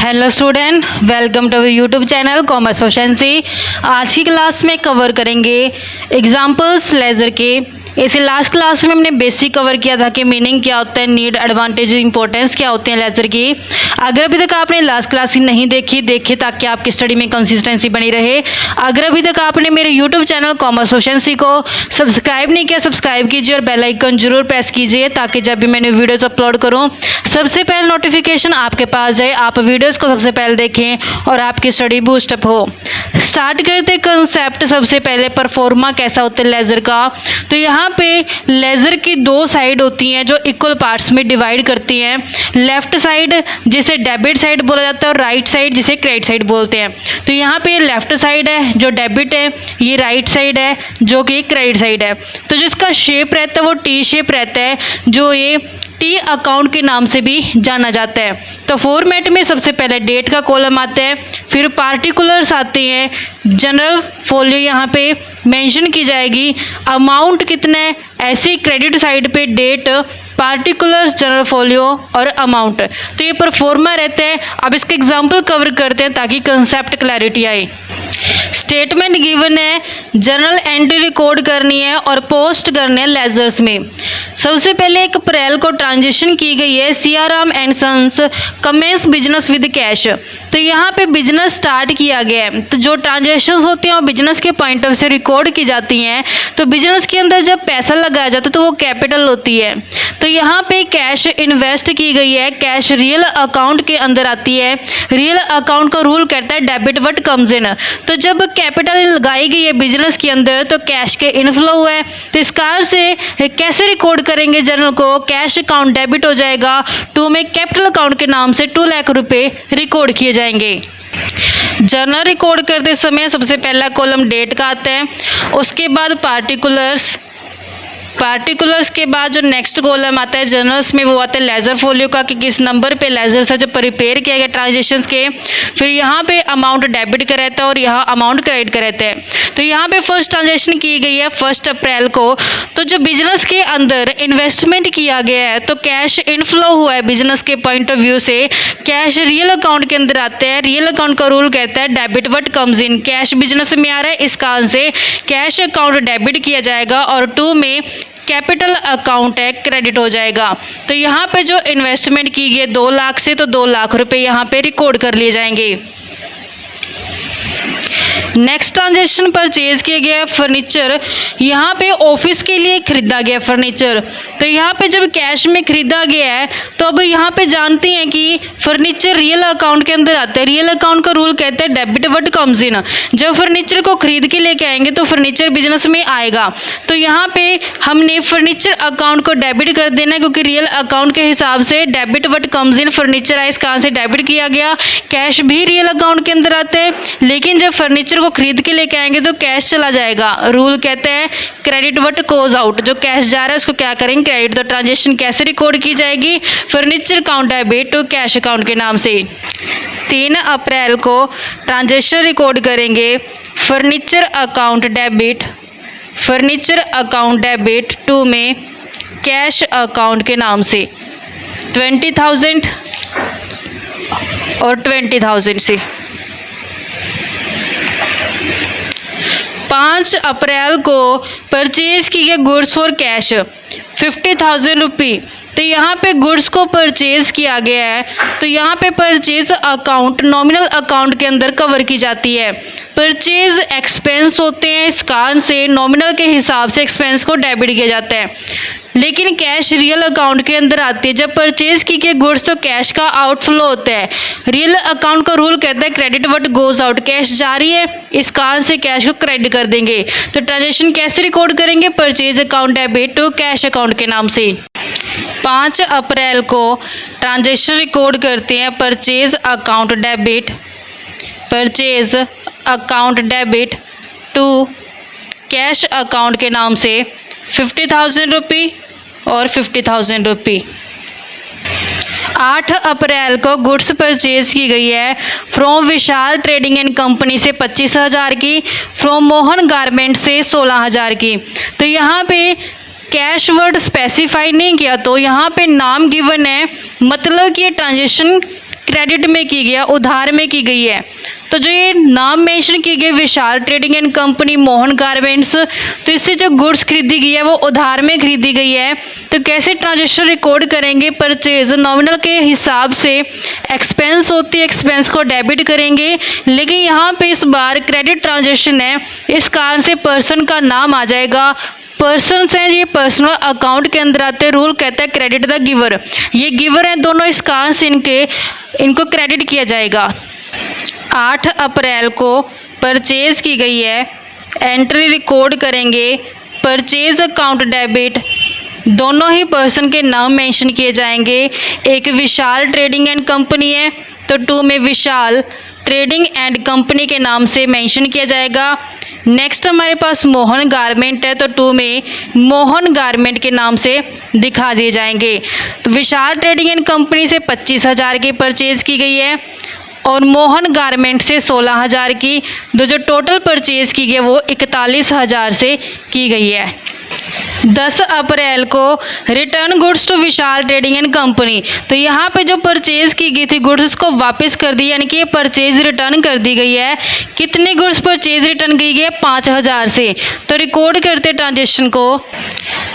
Hello student, welcome to YouTube channel commerce proficiency. आज की class में कवर करेंगे एग्जाम्पल्स लेज़र के। इसे लास्ट क्लास में हमने बेसिक कवर किया था कि मीनिंग क्या होता है, नीड, एडवांटेज, इंपॉर्टेंस क्या होते हैं लेज़र की। अगर अभी तक आपने लास्ट क्लास ही नहीं देखी ताकि आपकी स्टडी में कंसिस्टेंसी बनी रहे। अगर अभी तक आपने मेरे यूट्यूब चैनल कॉमर्स प्रोफिशिएंसी को सब्सक्राइब नहीं किया, सब्सक्राइब कीजिए और बेल आइकन जरूर प्रेस कीजिए ताकि जब भी मैंने वीडियोज़ अपलोड करूँ सबसे पहले नोटिफिकेशन आपके पास जाए, आप वीडियोज़ को सबसे पहले देखें और आपकी स्टडी बूस्टअप हो। स्टार्ट करते कंसेप्ट। सबसे पहले परफॉर्मा कैसा होता है लेज़र का। तो यहाँ पे लेज़र की दो साइड होती हैं जो इक्वल पार्ट्स में डिवाइड करती हैं। लेफ्ट साइड जिसे डेबिट साइड बोला जाता है और राइट साइड जिसे क्रेडिट साइड बोलते हैं। तो यहाँ पे लेफ्ट साइड है जो डेबिट है, ये राइट साइड है जो कि क्रेडिट साइड है। तो जिसका शेप रहता है वो टी शेप रहता है, जो ये टी अकाउंट के नाम से भी जाना जाता है। तो फॉर्मेट में सबसे पहले डेट का कॉलम आता है, फिर पार्टिकुलर्स आते हैं, जनरल फोलियो यहाँ पे मेंशन की जाएगी, अमाउंट कितना है, ऐसे क्रेडिट साइड पे डेट, पार्टिकुलर्स, जनरल फोलियो और अमाउंट। तो ये परफॉर्मा रहता है। अब इसके एग्जाम्पल कवर करते हैं ताकि कंसेप्ट क्लैरिटी आए। स्टेटमेंट गिवन है, जर्नल एंट्री रिकॉर्ड करनी है और पोस्ट करने हैं लेजर्स में। सबसे पहले 1 अप्रैल को ट्रांजेक्शन की गई है Siyaram and sons commences business with cash. तो यहाँ पे बिजनेस स्टार्ट किया गया है। तो जो ट्रांजेक्शन्स होते हैं वो बिजनेस के पॉइंट ऑफ से रिकॉर्ड की जाती हैं। तो बिजनेस के अंदर जब पैसा लगाया जाता है तो वो कैपिटल होती है। तो यहाँ पे कैश इन्वेस्ट की गई है, कैश रियल अकाउंट के अंदर आती है। रियल अकाउंट का रूल कहता है डेबिट व्हाट कम्स इन। तो जब कैपिटल लगाई गई है बिजनेस के अंदर तो कैश के इनफ्लो हुआ है। तो इस कार से कैसे रिकॉर्ड करेंगे जर्नल को, कैश अकाउंट डेबिट हो जाएगा, टू में कैपिटल अकाउंट के नाम से 2 लाख रुपए रिकॉर्ड किए जाएंगे। जर्नल रिकॉर्ड करते समय सबसे पहला कॉलम डेट का आता है, उसके बाद पार्टिकुलर्स के बाद जो नेक्स्ट कॉलम आता है जर्नल्स में वो आता है लेजर फोलियो का कि किस नंबर पे लेजर से जब प्रिपेयर किया गया ट्रांजेक्शन्स के। फिर यहाँ पे अमाउंट डेबिट का रहता है और यहाँ अमाउंट क्रेडिट का रहता है। तो यहाँ पे फर्स्ट ट्रांजेक्शन की गई है 1 अप्रैल को। तो जो बिजनेस के अंदर इन्वेस्टमेंट किया गया है तो कैश इनफ्लो हुआ है बिजनेस के पॉइंट ऑफ व्यू से। कैश रियल अकाउंट के अंदर आता है। रियल अकाउंट का रूल कहता है debit what comes in. Cash business में आ रहा है, इस कारण से कैश अकाउंट डेबिट किया जाएगा और 2 में कैपिटल अकाउंट है क्रेडिट हो जाएगा। तो यहाँ पे जो इन्वेस्टमेंट की गई 2 लाख से तो 2 लाख रुपए यहाँ पे रिकॉर्ड कर लिए जाएंगे। नेक्स्ट ट्रांजेक्शन परचेज किया गया फर्नीचर। यहाँ पे ऑफिस के लिए खरीदा गया फर्नीचर। तो यहाँ पे जब कैश में खरीदा गया है तो अब यहाँ पे जानते हैं कि फर्नीचर रियल अकाउंट के अंदर आता है। रियल अकाउंट का रूल कहता है डेबिट व्हाट कम्स इन। जब फर्नीचर को खरीद के लेके आएंगे तो फर्नीचर बिजनेस में आएगा। तो यहाँ पे हमने फर्नीचर अकाउंट को डेबिट कर देना है क्योंकि रियल अकाउंट के हिसाब से debit what comes in furniture है, इस कारण से डेबिट किया गया। कैश भी रियल अकाउंट के अंदर आता है, लेकिन जब फर्नीचर को खरीद के लेके आएंगे तो कैश चला जाएगा। रूल कहते हैं क्रेडिट व्हाट गोज आउट। जो कैश जा रहा है उसको क्या करेंगे, क्रेडिट। तो ट्रांजेक्शन कैसे रिकॉर्ड की जाएगी, furniture account debit to cash account के नाम से। 3 अप्रैल को ट्रांजेक्शन रिकॉर्ड करेंगे फर्नीचर अकाउंट डेबिट 2 में कैश अकाउंट के नाम से 20,000 और 20,000 से। 5 अप्रैल को परचेज की गई गुड्स फॉर कैश 50,000 रुपी। तो यहाँ पे गुड्स को परचेज किया गया है तो यहाँ पे परचेज अकाउंट नॉमिनल अकाउंट के अंदर कवर की जाती है। परचेज एक्सपेंस होते हैं, इस कारण से नॉमिनल के हिसाब से एक्सपेंस को डेबिट किया जाता है, लेकिन कैश रियल अकाउंट के अंदर आती है। जब परचेज की गई गुड्स तो कैश का आउटफ्लो होता है। रियल अकाउंट का रूल कहता है credit what goes out. Cash जा रही है, इस कारण से कैश को क्रेडिट कर देंगे। तो ट्रांजेक्शन कैसे रिकॉर्ड करेंगे, purchase account debit to cash account के नाम से। 5 अप्रैल को ट्रांजेक्शन रिकॉर्ड करते हैं purchase account debit to cash account के नाम से 50,000 रुपी और 50,000 रुपी। 8 अप्रैल को गुड्स परचेज की गई है from Vishal trading and company से 25,000 की, फ्रॉम मोहन गारमेंट से 16,000 की। तो यहाँ पे कैश वर्ड स्पेसिफाई नहीं किया तो यहाँ पे नाम गिवन है, मतलब कि ये ट्रांजेक्शन क्रेडिट में की गई है, उधार में की गई है। तो जो ये नाम मेंशन की गई Vishal trading and company Mohan garments, तो इससे जो गुड्स खरीदी गई है वो उधार में खरीदी गई है। तो कैसे ट्रांजेक्शन रिकॉर्ड करेंगे? परचेज नॉमिनल के हिसाब से एक्सपेंस होती है, एक्सपेंस को डेबिट करेंगे, लेकिन यहाँ पे इस बार क्रेडिट ट्रांजेक्शन है, इस कारण से पर्सन का नाम आ जाएगा। पर्सन है, ये पर्सनल अकाउंट के अंदर आते हैं। रूल कहता है क्रेडिट द गिवर, ये गिवर है दोनों, इस कारण से इनको क्रेडिट किया जाएगा। 8 अप्रैल को परचेज की गई है, एंट्री रिकॉर्ड करेंगे। परचेज अकाउंट डेबिट, दोनों ही पर्सन के नाम मेंशन किए जाएंगे। एक विशाल ट्रेडिंग एंड कंपनी है तो 2 में विशाल ट्रेडिंग एंड कंपनी के नाम से मेंशन किया जाएगा। नेक्स्ट हमारे पास मोहन गारमेंट है तो 2 में मोहन गारमेंट के नाम से दिखा दिए जाएंगे। तो विशाल ट्रेडिंग एंड कंपनी से 25,000 की परचेज की गई है और मोहन गारमेंट से 16,000 की, तो जो टोटल परचेज की गई है वो 41,000 से की गई है। 10 अप्रैल को return goods to Vishal trading and company, तो यहाँ पे जो परचेज की गई थी गुड्स उसको वापस कर दी, यानी कि ये परचेज रिटर्न कर दी गई है। कितने गुड्स परचेज रिटर्न की गई है? 5,000 से। तो रिकॉर्ड करते ट्रांजेक्शन को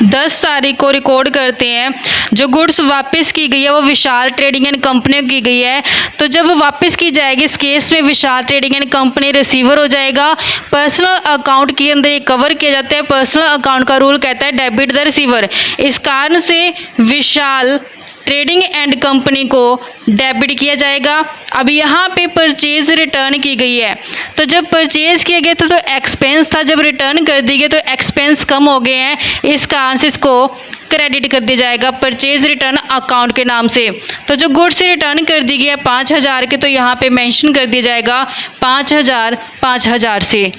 10 तारीख को रिकॉर्ड करते हैं। जो गुड्स वापस की गई है वो विशाल ट्रेडिंग एंड कंपनी की गई है। तो जब वापस की जाएगी इस केस में विशाल ट्रेडिंग एंड कंपनी रिसीवर हो जाएगा। पर्सनल अकाउंट के अंदर ये कवर किया जाता है। पर्सनल अकाउंट का रूल कहता है डेबिट द रिसीवर, इस कारण से विशाल ट्रेडिंग एंड कंपनी को डेबिट किया जाएगा। अब यहाँ पे परचेज रिटर्न की गई है, तो जब परचेज किया गया था तो एक्सपेंस था, जब रिटर्न कर दी गई तो एक्सपेंस कम हो गए हैं, इस कारण से इसको क्रेडिट कर दिया जाएगा परचेज रिटर्न अकाउंट के नाम से। तो जो गुड्स रिटर्न कर दी गई है 5,000 के, तो यहाँ पे मेंशन कर दिया जाएगा 5,000 से।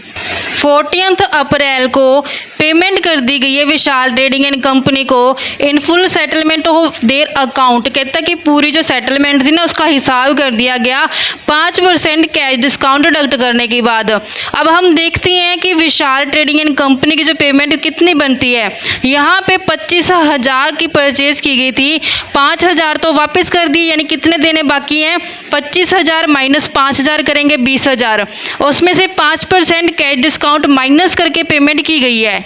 14 अप्रैल को पेमेंट कर दी गई है विशाल ट्रेडिंग एंड कंपनी को in full settlement of their account, कहता है कि पूरी जो सेटलमेंट थी ना उसका हिसाब कर दिया गया 5% कैश डिस्काउंट डिडक्ट करने के बाद। अब हम देखते हैं कि विशाल ट्रेडिंग एंड कंपनी की जो पेमेंट कितनी बनती है। यहाँ पे 25,000 की परचेज की गई थी, 5,000 तो वापस कर दी, यानी कितने देने बाकी हैं? 25,000 माइनस 5,000 करेंगे 20,000, उसमें से 5% कैश डिस्काउंट माइनस करके पेमेंट की गई है।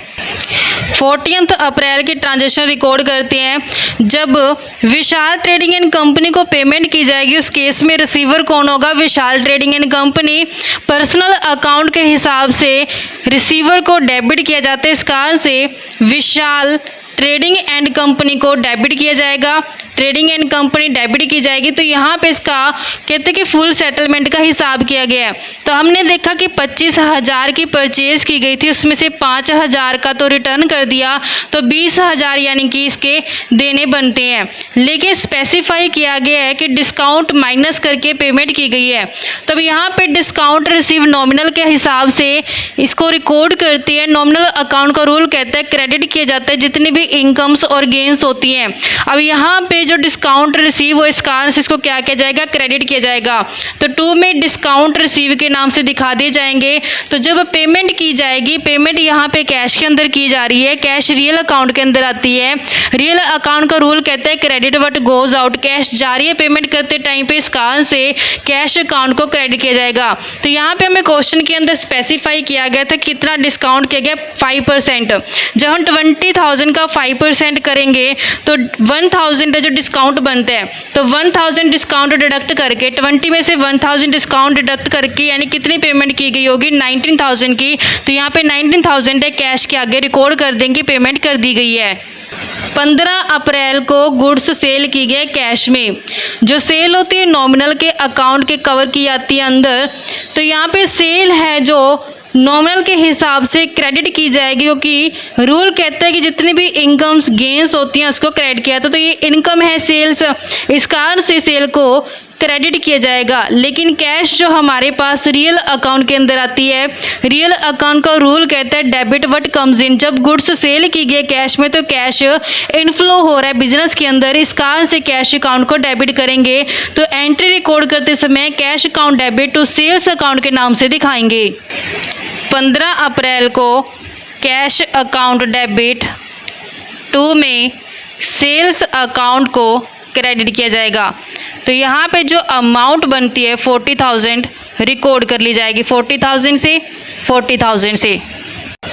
14 अप्रैल की ट्रांजैक्शन रिकॉर्ड करते हैं। जब विशाल ट्रेडिंग एंड कंपनी को पेमेंट की जाएगी उस केस में रिसीवर कौन होगा? Vishal trading and company. Personal account के हिसाब से रिसीवर को डेबिट किया जाता है, इस कारण से विशाल ट्रेडिंग एंड कंपनी को डेबिट किया जाएगा। ट्रेडिंग एंड कंपनी डेबिट की जाएगी। तो यहाँ पे इसका कहते हैं कि फुल सेटलमेंट का हिसाब किया गया है। तो हमने देखा कि 25,000 की परचेज की गई थी, उसमें से 5,000 का तो रिटर्न कर दिया, तो 20,000 यानी कि इसके देने बनते हैं। लेकिन स्पेसिफाई किया गया है कि डिस्काउंट माइनस करके पेमेंट की गई है। तब यहाँ पे डिस्काउंट रिसीव नॉमिनल के हिसाब से इसको रिकॉर्ड करती है। नॉमिनल अकाउंट का रूल कहता है क्रेडिट किया जाता है जितनी भी इनकम्स और गेन्स होती हैं। अब यहाँ पे जो डिस्काउंट रिसीव हो इस कारण से इसको क्या किया जाएगा? क्रेडिट किया जाएगा। तो 2 में डिस्काउंट रिसीव के नाम से दिखा दिए जाएंगे। तो जब पेमेंट की जाएगी, पेमेंट यहाँ पे कैश के अंदर की जा रही है, कैश रियल अकाउंट के अंदर आती है। रियल अकाउंट का रूल कहता है credit what goes out, cash जा रही है पेमेंट करते टाइम पे, इस कारण से कैश अकाउंट को क्रेडिट किया जाएगा। तो यहाँ पे हमें क्वेश्चन के अंदर स्पेसिफाई किया गया था कितना डिस्काउंट किया गया? 5%। जब हम 20,000 का 5% करेंगे तो 1,000 जो डिस्काउंट बनता है, तो 1,000 डिस्काउंट डिडक्ट करके 20 में से 1,000 डिस्काउंट डिडक्ट करके यानी कितनी पेमेंट की गई होगी? 19,000 की। तो यहाँ पे 19,000 है, कैश के आगे रिकॉर्ड कर देंगे पेमेंट कर दी गई है। 15 अप्रैल को गुड्स सेल की गई कैश में। जो सेल होती है नॉमिनल के अकाउंट के कवर की जाती है अंदर। तो यहाँ पे सेल है जो नॉमिनल के हिसाब से क्रेडिट की जाएगी, क्योंकि रूल कहता है कि जितनी भी इनकम्स गेन्स होती हैं उसको क्रेडिट किया। तो ये इनकम है सेल्स, इस कारण से सेल को क्रेडिट किया जाएगा। लेकिन कैश जो हमारे पास रियल अकाउंट के अंदर आती है, रियल अकाउंट का रूल कहता है डेबिट व्हाट कम्स इन। जब गुड्स सेल की गई कैश में तो कैश इनफ्लो हो रहा है बिजनेस के अंदर, इस कारण से कैश अकाउंट को डेबिट करेंगे। तो एंट्री रिकॉर्ड करते समय cash account debit to sales account के नाम से दिखाएंगे। 15 अप्रैल को कैश अकाउंट डेबिट 2 में सेल्स अकाउंट को क्रेडिट किया जाएगा। तो यहाँ पे जो अमाउंट बनती है 40,000 रिकॉर्ड कर ली जाएगी। 40,000 से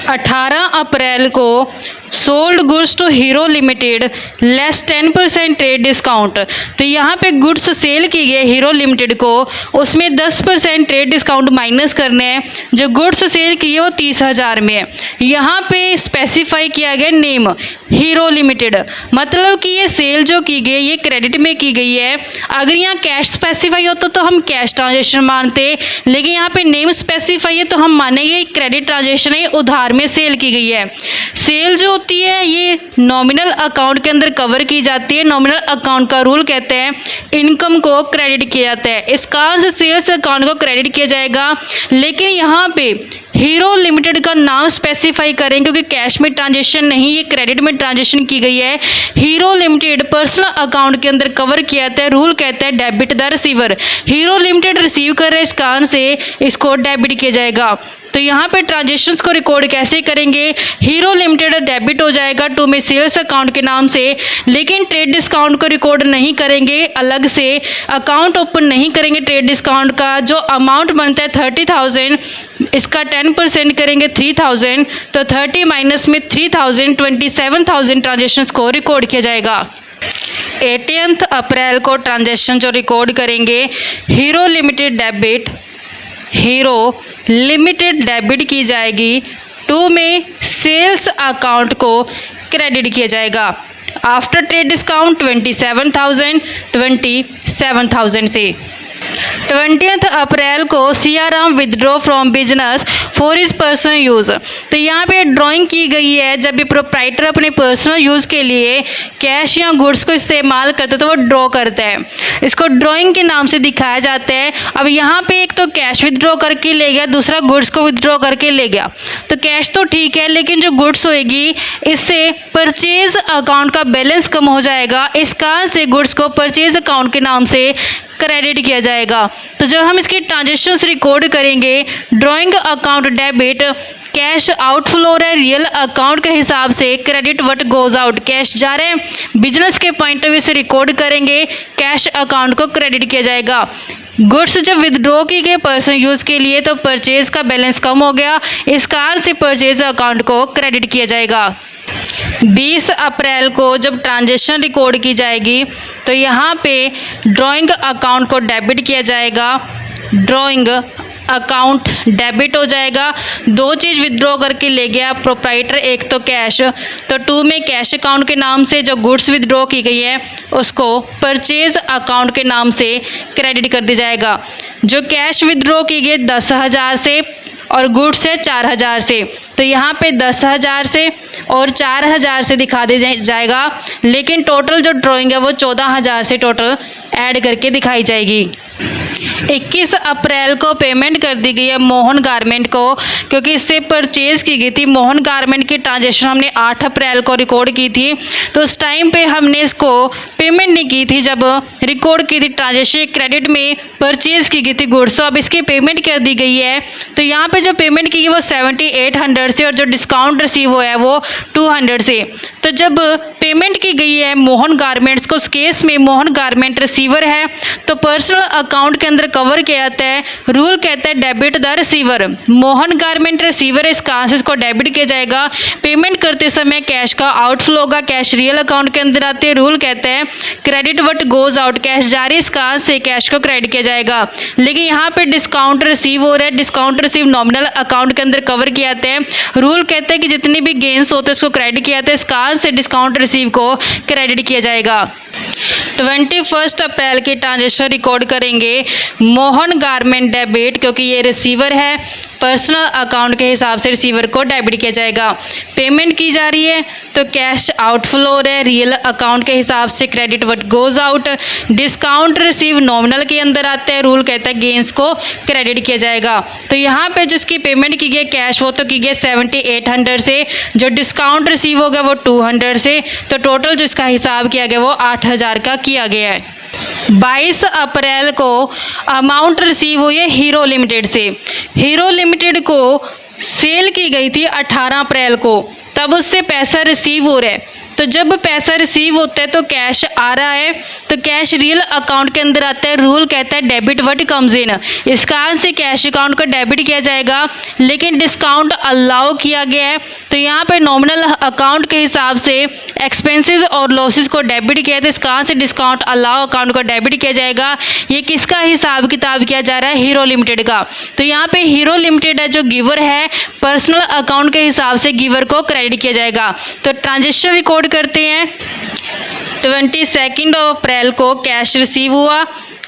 18 अप्रैल को sold goods to Hero limited less 10% trade discount. तो यहाँ पे गुड्स सेल की गई हीरो लिमिटेड को, उसमें 10% ट्रेड डिस्काउंट माइनस करने हैं। जो गुड्स सेल की है वो 30,000 में है। यहाँ पे स्पेसिफाई किया गया नेम हीरो लिमिटेड, मतलब कि ये सेल जो की गई ये क्रेडिट में की गई है। अगर यहाँ कैश स्पेसिफाई होता तो हम कैश ट्रांजेक्शन मानते, लेकिन यहाँ पे नेम स्पेसिफाई है तो हम मानेंगे क्रेडिट ट्रांजेक्शन है, उधार में सेल की गई है। सेल जो होती है ये नॉमिनल अकाउंट के अंदर कवर की जाती है। नॉमिनल अकाउंट का रूल कहते हैं इनकम को क्रेडिट किया जाता है, इस कारण से सेल्स अकाउंट को क्रेडिट किया जाएगा। लेकिन यहाँ पे हीरो लिमिटेड का नाम स्पेसिफाई करें क्योंकि कैश में ट्रांजेक्शन नहीं, ये क्रेडिट में ट्रांजेक्शन की गई है। हीरो लिमिटेड पर्सनल अकाउंट के अंदर कवर किया जाता है। रूल कहता है debit the receiver. Hero limited receive कर रहे हैं, इस कारण से इसको डेबिट किया जाएगा। तो यहाँ पे ट्रांजेक्शन्स को रिकॉर्ड कैसे करेंगे, हीरो लिमिटेड डेबिट हो जाएगा टू में सेल्स अकाउंट के नाम से, लेकिन ट्रेड डिस्काउंट को रिकॉर्ड नहीं करेंगे, अलग से अकाउंट ओपन नहीं करेंगे। ट्रेड डिस्काउंट का जो अमाउंट बनता है 30,000, इसका 10% करेंगे 3,000, तो 30 माइनस में 3,000 27,000 ट्रांजेक्शन्स को रिकॉर्ड किया जाएगा। 18 अप्रैल को ट्रांजेक्शन जो रिकॉर्ड करेंगे हीरो लिमिटेड डेबिट की जाएगी, टू में सेल्स अकाउंट को क्रेडिट किया जाएगा। आफ्टर ट्रेड डिस्काउंट 27,000 से 20 अप्रैल को Siyaram withdraw from business for his personal use. तो यहाँ पे ड्राइंग की गई है जब भी प्रोप्राइटर अपने पर्सनल यूज़ के लिए कैश या गुड्स को इस्तेमाल करता है तो वो ड्रॉ करता है, इसको ड्राइंग के नाम से दिखाया जाता है। अब यहाँ पे एक तो कैश विदड्रॉ करके ले गया, दूसरा गुड्स को विदड्रॉ करके ले गया। तो कैश तो ठीक है, लेकिन जो गुड्स होएगी इससे परचेज अकाउंट का बैलेंस कम हो जाएगा, इस कारण से गुड्स को परचेज अकाउंट के नाम से क्रेडिट किया जाएगा। तो जब हम इसकी ट्रांजेक्शन्स रिकॉर्ड करेंगे drawing account debit, cash outflow है रियल अकाउंट के हिसाब से, credit what goes out, cash जा रहे हैं बिजनेस के पॉइंट ऑफ व्यू से रिकॉर्ड करेंगे, कैश अकाउंट को क्रेडिट किया जाएगा। गुड्स जब विदड्रॉ की गए पर्सनल यूज़ के लिए तो परचेज का बैलेंस कम हो गया, इस कारण से परचेज अकाउंट को क्रेडिट किया जाएगा। 20 अप्रैल को जब ट्रांजेक्शन रिकॉर्ड की जाएगी तो यहाँ पे ड्राइंग अकाउंट को डेबिट किया जाएगा, ड्राइंग अकाउंट डेबिट हो जाएगा। दो चीज़ विदड्रॉ करके ले गया प्रोप्राइटर, एक तो कैश, तो 2 में कैश अकाउंट के नाम से जो गुड्स विदड्रॉ की गई है उसको परचेज अकाउंट के नाम से क्रेडिट कर दिया जाएगा। जो कैश विदड्रॉ की गई 10,000 से और गुड्स है 4,000 से, तो यहाँ पे 10,000 से और 4,000 से दिखा दिया जाएगा, लेकिन टोटल जो ड्राइंग है वो 14,000 से टोटल ऐड करके दिखाई जाएगी। 21 अप्रैल को पेमेंट कर दी गई है मोहन गारमेंट को, क्योंकि इससे परचेज़ की गई थी। मोहन गारमेंट की ट्रांजेक्शन हमने 8 अप्रैल को रिकॉर्ड की थी, तो उस टाइम पे हमने इसको पेमेंट नहीं की थी जब रिकॉर्ड की थी ट्रांजेक्शन, क्रेडिट में परचेज़ की गई थी गुड्स, तो अब इसकी पेमेंट कर दी गई है। तो यहाँ पे जो पेमेंट की गई वो 7,800 से और जो डिस्काउंट रिसीव हुआ है वो 200 से। तो जब पेमेंट की गई है मोहन गारमेंट्स को, उस केस में मोहन गारमेंट रिसीवर है तो पर्सनल अकाउंट के अंदर कवर किया जाता है। रूल कहता है debit the receiver, Mohan garment receiver है, इस कारण से इसको डेबिट किया जाएगा। पेमेंट करते समय कैश का आउटफ्लो होगा, कैश रियल अकाउंट के अंदर आते हैं। रूल कहता है credit what goes out, cash जारी, इस कारण से कैश को क्रेडिट किया जाएगा। लेकिन यहाँ पे डिस्काउंट रिसीव हो रहा है, डिस्काउंट रिसीव नॉमिनल अकाउंट के अंदर कवर किया जाता है। रूल कहता है कि जितने भी गेंस होते हैं उसको क्रेडिट किया जाता है, इस कारण से डिस्काउंट रिसीव को क्रेडिट किया जाएगा। 21 अप्रैल की ट्रांजेक्शन रिकॉर्ड करेंगे मोहन गारमेंट डेबिट, क्योंकि ये रिसीवर है, पर्सनल अकाउंट के हिसाब से रिसीवर को डेबिट किया जाएगा। पेमेंट की जा रही है तो कैश आउटफ्लो है रियल अकाउंट के हिसाब से, credit what goes out, discount receive nominal के अंदर आता है। रूल कहता है गेंस को क्रेडिट किया जाएगा। तो यहाँ पे जिसकी पेमेंट की गई कैश वो तो की गई 7,800 से, जो डिस्काउंट रिसीव हो गया वो 200 से, तो टोटल जिसका हिसाब किया गया वो 8,000 का किया गया है। 22 अप्रैल को अमाउंट रिसीव हुई है हीरो लिमिटेड से। हीरो लिमिटेड को सेल की गई थी 18 अप्रैल को, तब उससे पैसा रिसीव हो रहा है। तो जब पैसा रिसीव होता है तो कैश आ रहा है, तो कैश रियल अकाउंट के अंदर आता है। रूल कहता है डेबिट व्हाट कम्स इन, इस कारण से कैश अकाउंट को डेबिट किया जाएगा। लेकिन डिस्काउंट अलाउ किया गया है, तो यहाँ पे नॉमिनल अकाउंट के हिसाब से एक्सपेंसेस और लॉसेस को डेबिट किया, तो इस कारण से डिस्काउंट अलाउ अकाउंट को डेबिट किया जाएगा। ये किसका हिसाब किताब किया जा रहा है? हीरो लिमिटेड का। तो यहाँ पे हीरो लिमिटेड है जो गिवर है, पर्सनल अकाउंट के हिसाब से गिवर को क्रेडिट किया जाएगा। तो ट्रांजेक्शन रिकॉर्ड करते हैं। 22 अप्रैल को कैश रिसीव हुआ,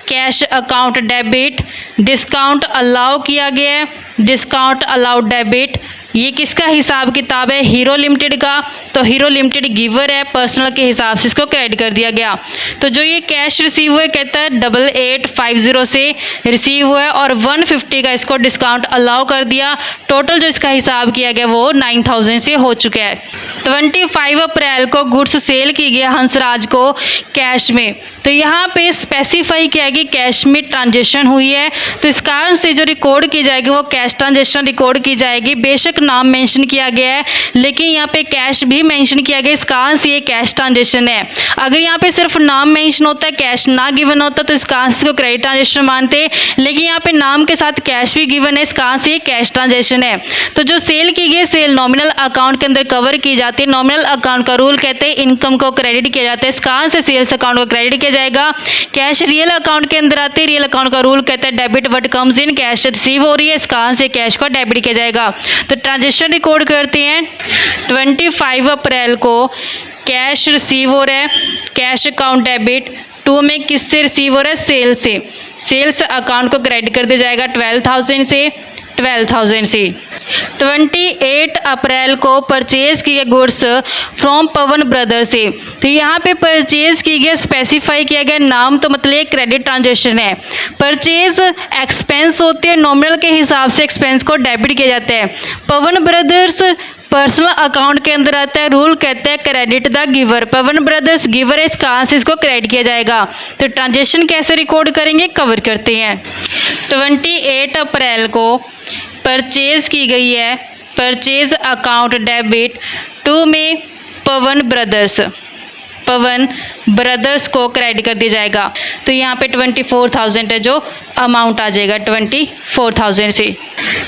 cash account debit, discount allow किया गया है, डिस्काउंट अलाउड डेबिट। ये किसका हिसाब किताब है? हीरो लिमिटेड का। तो हीरो लिमिटेड गिवर है, पर्सनल के हिसाब से इसको क्रेडिट कर दिया गया। तो जो ये कैश रिसीव हुआ है कहता है 8850 से रिसीव हुआ है और 150 का इसको डिस्काउंट अलाउ कर दिया। टोटल जो इसका हिसाब किया गया वो 9000 से हो चुका है। 25 अप्रैल को गुड्स सेल की गया हंसराज को कैश में। तो यहाँ पे स्पेसिफाई किया है कि कैश में ट्रांजेक्शन हुई है, तो इस कारण से जो रिकॉर्ड की जाएगी वो कैश ट्रांजेक्शन रिकॉर्ड की जाएगी। बेशक नाम मेंशन किया गया है, लेकिन यहाँ पे कैश भी मेंशन किया गया, इस कारण से ये कैश ट्रांजेक्शन है। अगर यहाँ पे सिर्फ नाम मेंशन होता है, कैश ना गिवन होता, तो इस कारण से क्रेडिट ट्रांजेक्शन मानते, लेकिन यहाँ पे नाम के साथ कैश भी गिवन है, इस कारण से ये कैश ट्रांजेक्शन है। तो जो सेल की गई सेल नॉमिनल अकाउंट के अंदर कवर की जाती है। नॉमिनल अकाउंट का रूल कहते हैं इनकम को क्रेडिट किया जाता है, इस कारण से सेल्स अकाउंट को क्रेडिट किया जाएगा। कैश रियल अकाउंट के अंदर आते हैं, रियल अकाउंट का रूल कहता है debit what comes in, cash receive हो रही है, इस कारण से कैश को डेबिट किया जाएगा। तो ट्रांजेक्शन रिकॉर्ड करते हैं। 25 अप्रैल को कैश रिसीव हो रहा है, कैश अकाउंट डेबिट। 2 में किससे रिसीव हो रहा है? सेल से। सेल्स अकाउंट को क्रेडिट कर दिया जाएगा 12,000 से। 28 अप्रैल को परचेज किए गुड्स फ्रॉम पवन ब्रदर से। तो यहाँ पे परचेज की गया, स्पेसिफाई किया गया नाम, तो मतलब क्रेडिट ट्रांजेक्शन है। परचेज एक्सपेंस होते हैं, नॉमिनल के हिसाब से एक्सपेंस को डेबिट किया जाता है। पवन ब्रदर्स पर्सनल अकाउंट के अंदर आता है, रूल कहता है credit the giver. Pawan brothers giver है, इस कारण से इसको क्रेडिट किया जाएगा। तो ट्रांजेक्शन कैसे रिकॉर्ड करेंगे, कवर करते हैं। 28 अप्रैल को परचेज की गई है, परचेज अकाउंट डेबिट। 2 में पवन ब्रदर्स को क्रेडिट कर दिया जाएगा। तो यहाँ पे 24,000 है जो अमाउंट आ जाएगा 24,000 से।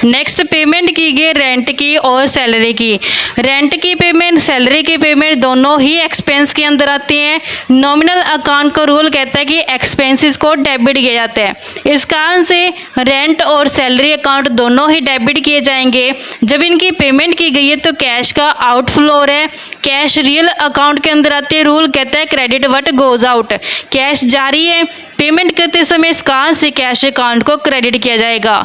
नेक्स्ट पेमेंट की गई रेंट की और सैलरी की। रेंट की पेमेंट, सैलरी की पेमेंट दोनों ही एक्सपेंस के अंदर आते हैं। नॉमिनल अकाउंट का रूल कहता है कि एक्सपेंसेस को डेबिट किया जाता है, इस कारण से रेंट और सैलरी अकाउंट दोनों ही डेबिट किए जाएंगे। जब इनकी पेमेंट की गई है तो कैश का आउटफ्लो हो रहा है, कैश रियल अकाउंट के अंदर आते हैं। रूल कहता है credit what goes out, cash जारी है, पेमेंट करते समय इस कारण से कैश अकाउंट को क्रेडिट किया जाएगा।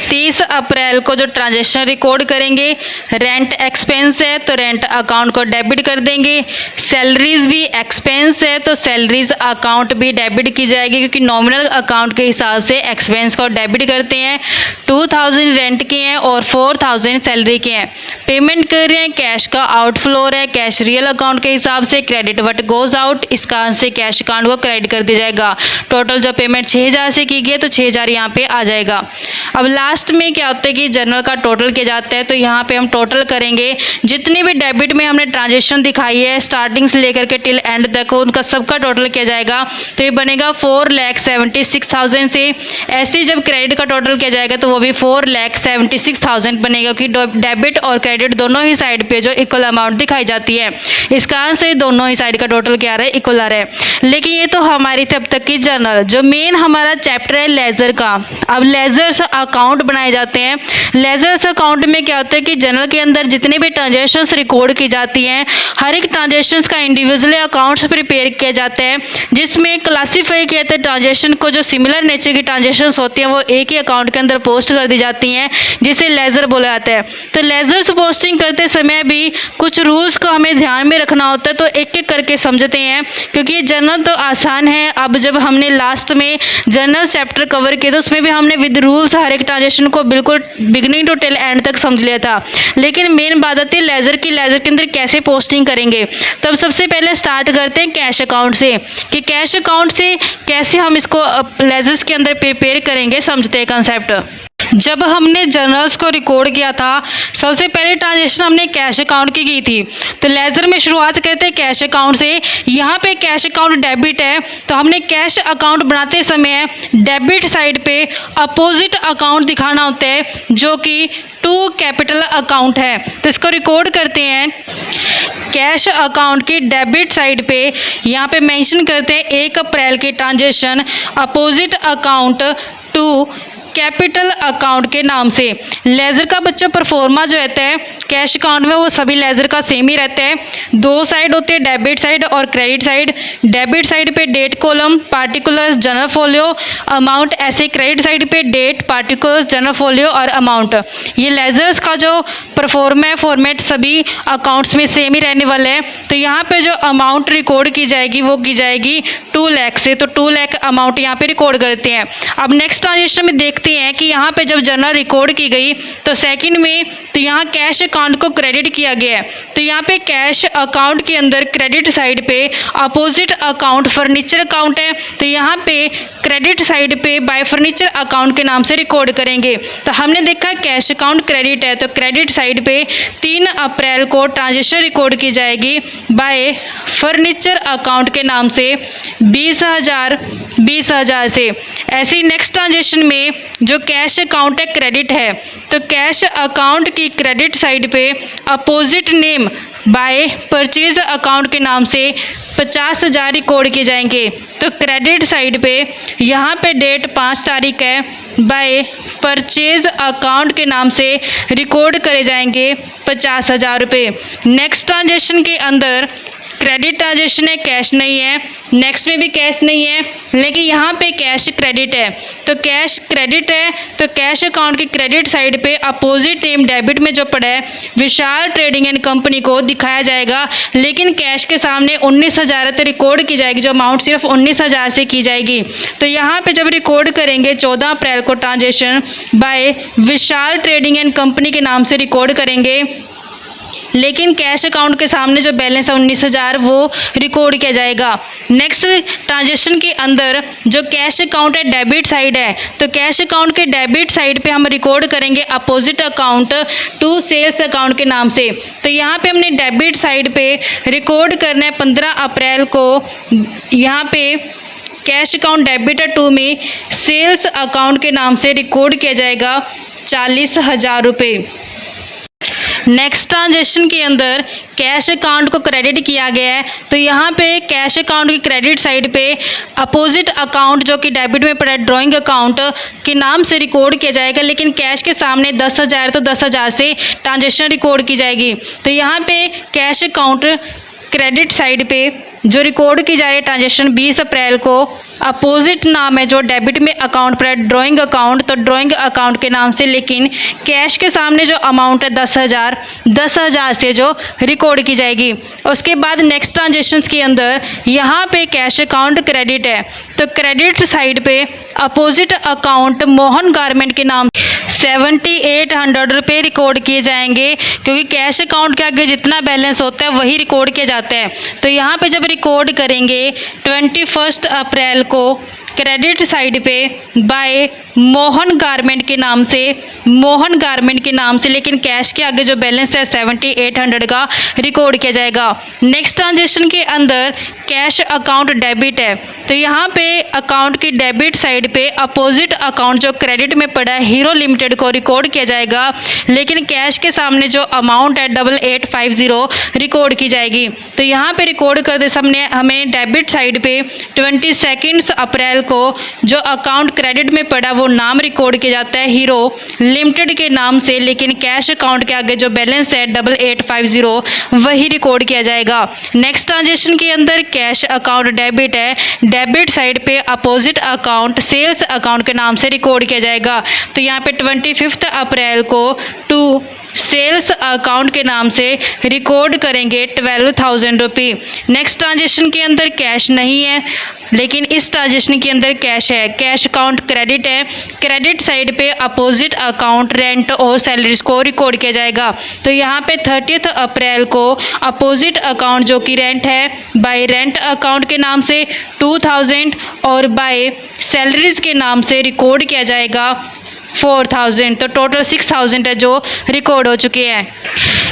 30 अप्रैल को जो ट्रांजेक्शन रिकॉर्ड करेंगे, रेंट एक्सपेंस है तो रेंट अकाउंट को डेबिट कर देंगे। सैलरीज भी एक्सपेंस है तो सैलरीज अकाउंट भी डेबिट की जाएगी, क्योंकि नॉमिनल अकाउंट के हिसाब से एक्सपेंस को डेबिट करते हैं। 2000 रेंट के हैं और 4000 सैलरी के हैं। पेमेंट कर रहे हैं, कैश का आउटफ्लो हो रहा है, कैश रियल अकाउंट के हिसाब से क्रेडिट व्हाट गोज आउट, इस कारण से कैश अकाउंट को क्रेडिट कर दिया जाएगा। टोटल जो पेमेंट 6000 से की गई है तो 6000 यहाँ पे आ जाएगा। अब लास्ट में क्या होता है कि जनरल का टोटल किया जाता है, तो यहाँ पे हम टोटल करेंगे जितने भी डेबिट में हमने ट्रांजेक्शन दिखाई है स्टार्टिंग से लेकर के टिल एंड तक, उनका सबका टोटल किया जाएगा। तो ये बनेगा 4,76,000 से। ऐसे जब क्रेडिट का टोटल किया जाएगा तो वो भी 4,76,000 बनेगा, क्योंकि डेबिट और क्रेडिट दोनों ही साइड पे जो इक्वल अमाउंट दिखाई जाती है, इस कारण से दोनों ही साइड का टोटल क्या आ रहा है, इक्वल आ रहा है। लेकिन ये तो हमारी थी अब तक की जनरल। जो मेन हमारा चैप्टर है लेजर का, अब लेजर्स अकाउंट बनाए जाते हैं। लेजर्स अकाउंट में क्या होता है कि जनरल के अंदर जितने भी ट्रांजेक्शंस रिकॉर्ड की जाती हैं, हर एक ट्रांजेक्शंस का इंडिविजुअली अकाउंट्स प्रिपेयर किया जाता है, जिसमें क्लासीफाई किया जाता है ट्रांजेक्शन को। जो सिमिलर नेचर की ट्रांजेक्शंस होती हैं वो एक ही अकाउंट के अंदर पोस्ट कर दी जाती हैं, जिसे लेजर बोला जाता है। तो लेजर्स पोस्टिंग करते समय भी कुछ रूल्स को हमें ध्यान में रखना होता है, तो एक एक करके समझते हैं, क्योंकि जनरल तो आसान है। अब जब हमने लास्ट में जनरल चैप्टर कवर किया तो उसमें भी हमने विद रूल्स हर एक ट्रांजेक्शन को बिल्कुल बिगिनिंग टू टिल एंड तक समझ लिया था। लेकिन मेन बात आती है लेजर की, लेजर के अंदर कैसे पोस्टिंग करेंगे। तो अब सबसे पहले स्टार्ट करते हैं कैश अकाउंट से, कि कैश अकाउंट से कैसे हम इसको लेजर्स के अंदर प्रिपेयर करेंगे, समझते हैं कंसेप्ट। जब हमने जर्नल्स को रिकॉर्ड किया था सबसे पहले ट्रांजेक्शन हमने कैश अकाउंट की थी। तो लेजर में शुरुआत करते हैं कैश अकाउंट से। यहाँ पे कैश अकाउंट डेबिट है तो हमने कैश अकाउंट बनाते समय डेबिट साइड पे अपोजिट अकाउंट दिखाना होता है जो कि टू कैपिटल अकाउंट है। तो इसको रिकॉर्ड करते हैं। कैश अकाउंट की डेबिट साइड पे यहाँ पे मेंशन करते हैं 1 अप्रैल की transaction opposite account to capital account के नाम से। लेजर का बच्चा परफॉर्मा जो रहता है कैश अकाउंट में वो सभी लेजर का सेम ही रहता है। 2 साइड होते हैं, डेबिट साइड और क्रेडिट साइड। डेबिट साइड पे date column, particulars, general folio, amount. ऐसे क्रेडिट साइड पे डेट, पार्टिकुलर्स, जनरल फोलियो और अमाउंट। ये लेजर्स का जो परफॉर्मा है फॉर्मेट सभी अकाउंट्स में सेम ही रहने वाला है। तो यहाँ पे जो अमाउंट रिकॉर्ड की जाएगी वो की जाएगी 2 लाख से। तो 2 लाख अमाउंट यहाँ पे रिकॉर्ड करते हैं। अब नेक्स्ट ट्रांजेक्शन में देखते हैं कि यहाँ पे जब जर्नल रिकॉर्ड की गई तो सेकंड में तो यहाँ कैश अकाउंट को क्रेडिट किया गया है। तो यहाँ पे कैश अकाउंट के अंदर क्रेडिट साइड पे अपोजिट अकाउंट फर्नीचर अकाउंट है। तो यहाँ पे क्रेडिट साइड पे बाय फर्नीचर अकाउंट के नाम से रिकॉर्ड करेंगे। तो हमने देखा कैश अकाउंट क्रेडिट है तो क्रेडिट साइड पे 3 अप्रैल को ट्रांजेक्शन रिकॉर्ड की जाएगी बाय फर्नीचर अकाउंट के नाम से 20,000 से। ऐसे ही नेक्स्ट ट्रांजेक्शन में जो कैश अकाउंट है क्रेडिट है तो कैश अकाउंट की क्रेडिट साइड पे opposite name by purchase account के नाम से 50,000 रिकॉर्ड किए जाएंगे। तो क्रेडिट साइड पे यहाँ पे डेट 5 तारीख है बाय परचेज अकाउंट के नाम से रिकॉर्ड करे जाएंगे 50,000 रुपये। नेक्स्ट ट्रांजेक्शन के अंदर क्रेडिट ट्रांजेक्शन है, कैश नहीं है। नेक्स्ट में भी कैश नहीं है लेकिन यहाँ पे कैश क्रेडिट है। तो कैश क्रेडिट है तो कैश अकाउंट की क्रेडिट साइड पे अपोजिट नेम डेबिट में जो पड़ा है विशाल ट्रेडिंग एंड कंपनी को दिखाया जाएगा। लेकिन कैश के सामने 19,000 तो रिकॉर्ड की जाएगी, जो अमाउंट सिर्फ 19,000 से की जाएगी। तो यहाँ पे जब रिकॉर्ड करेंगे 14 अप्रैल को transaction by Vishal trading and company के नाम से रिकॉर्ड करेंगे। लेकिन कैश अकाउंट के सामने जो बैलेंस है 19,000 वो रिकॉर्ड किया जाएगा। नेक्स्ट ट्रांजेक्शन के अंदर जो कैश अकाउंट है डेबिट साइड है तो कैश अकाउंट के डेबिट साइड पे हम रिकॉर्ड करेंगे opposite account to sales account के नाम से। तो यहाँ पे हमने डेबिट साइड पे रिकॉर्ड करना है 15 अप्रैल को। यहाँ पे कैश अकाउंट डेबिट 2 में सेल्स अकाउंट के नाम से रिकॉर्ड किया जाएगा 40,000 रुपये। नेक्स्ट ट्रांजेक्शन के अंदर कैश अकाउंट को क्रेडिट किया गया है तो यहाँ पे कैश अकाउंट की क्रेडिट साइड पे अपोजिट अकाउंट जो कि डेबिट में पड़ा है ड्राइंग अकाउंट के नाम से रिकॉर्ड किया जाएगा। लेकिन कैश के सामने 10,000 तो 10,000 से ट्रांजेक्शन रिकॉर्ड की जाएगी। तो यहाँ पे कैश अकाउंट क्रेडिट साइड पे जो रिकॉर्ड की जा रही है ट्रांजेक्शन 20 अप्रैल को अपोजिट नाम है जो डेबिट में अकाउंट पर है ड्राइंग अकाउंट, तो ड्राइंग अकाउंट के नाम से। लेकिन कैश के सामने जो अमाउंट है 10,000 से जो रिकॉर्ड की जाएगी। उसके बाद नेक्स्ट ट्रांजेक्शन्स के अंदर यहाँ पे कैश अकाउंट क्रेडिट है तो क्रेडिट साइड पे अपोजिट अकाउंट मोहन गारमेंट के नाम 7,800 रुपये रिकॉर्ड किए जाएंगे, क्योंकि कैश अकाउंट के आगे जितना बैलेंस होता है वही रिकॉर्ड किया जाता है। तो यहाँ पे जब रिकॉर्ड करेंगे 21 अप्रैल को क्रेडिट साइड पे बाय मोहन गारमेंट के नाम से, लेकिन कैश के आगे जो बैलेंस है 7,800 का रिकॉर्ड किया जाएगा। नेक्स्ट ट्रांजेक्शन के अंदर कैश अकाउंट डेबिट है तो यहाँ पे अकाउंट की डेबिट साइड पे अपोजिट अकाउंट जो क्रेडिट में पड़ा है हीरो लिमिटेड को रिकॉर्ड किया जाएगा। लेकिन कैश के सामने जो अमाउंट है 8,850 रिकॉर्ड की जाएगी। तो यहाँ पे रिकॉर्ड करते समय हमें डेबिट साइड पे 22 अप्रैल को जो अकाउंट क्रेडिट में पड़ा वो नाम रिकॉर्ड किया जाता है हीरो लिमिटेड के नाम से, लेकिन कैश अकाउंट के आगे जो बैलेंस है 8,850 वही रिकॉर्ड किया जाएगा। नेक्स्ट ट्रांजेक्शन के अंदर कैश अकाउंट डेबिट है, डेबिट साइड पे अपोजिट अकाउंट सेल्स अकाउंट के नाम से रिकॉर्ड किया जाएगा। तो यहाँ पे 25 अप्रैल को टू सेल्स अकाउंट के नाम से रिकॉर्ड करेंगे 12,000 रुपये। नेक्स्ट ट्रांजेक्शन के अंदर कैश नहीं है लेकिन इस ट्रांजेक्शन के अंदर कैश है। कैश अकाउंट क्रेडिट है, क्रेडिट साइड पे अपोजिट अकाउंट रेंट और सैलरीज को रिकॉर्ड किया जाएगा। तो यहाँ पे 30 अप्रैल को अपोजिट अकाउंट जो कि रेंट है बाय रेंट अकाउंट के नाम से 2,000 और बाय सैलरीज के नाम से रिकॉर्ड किया जाएगा 4000, तो टोटल 6000 है जो रिकॉर्ड हो चुके हैं।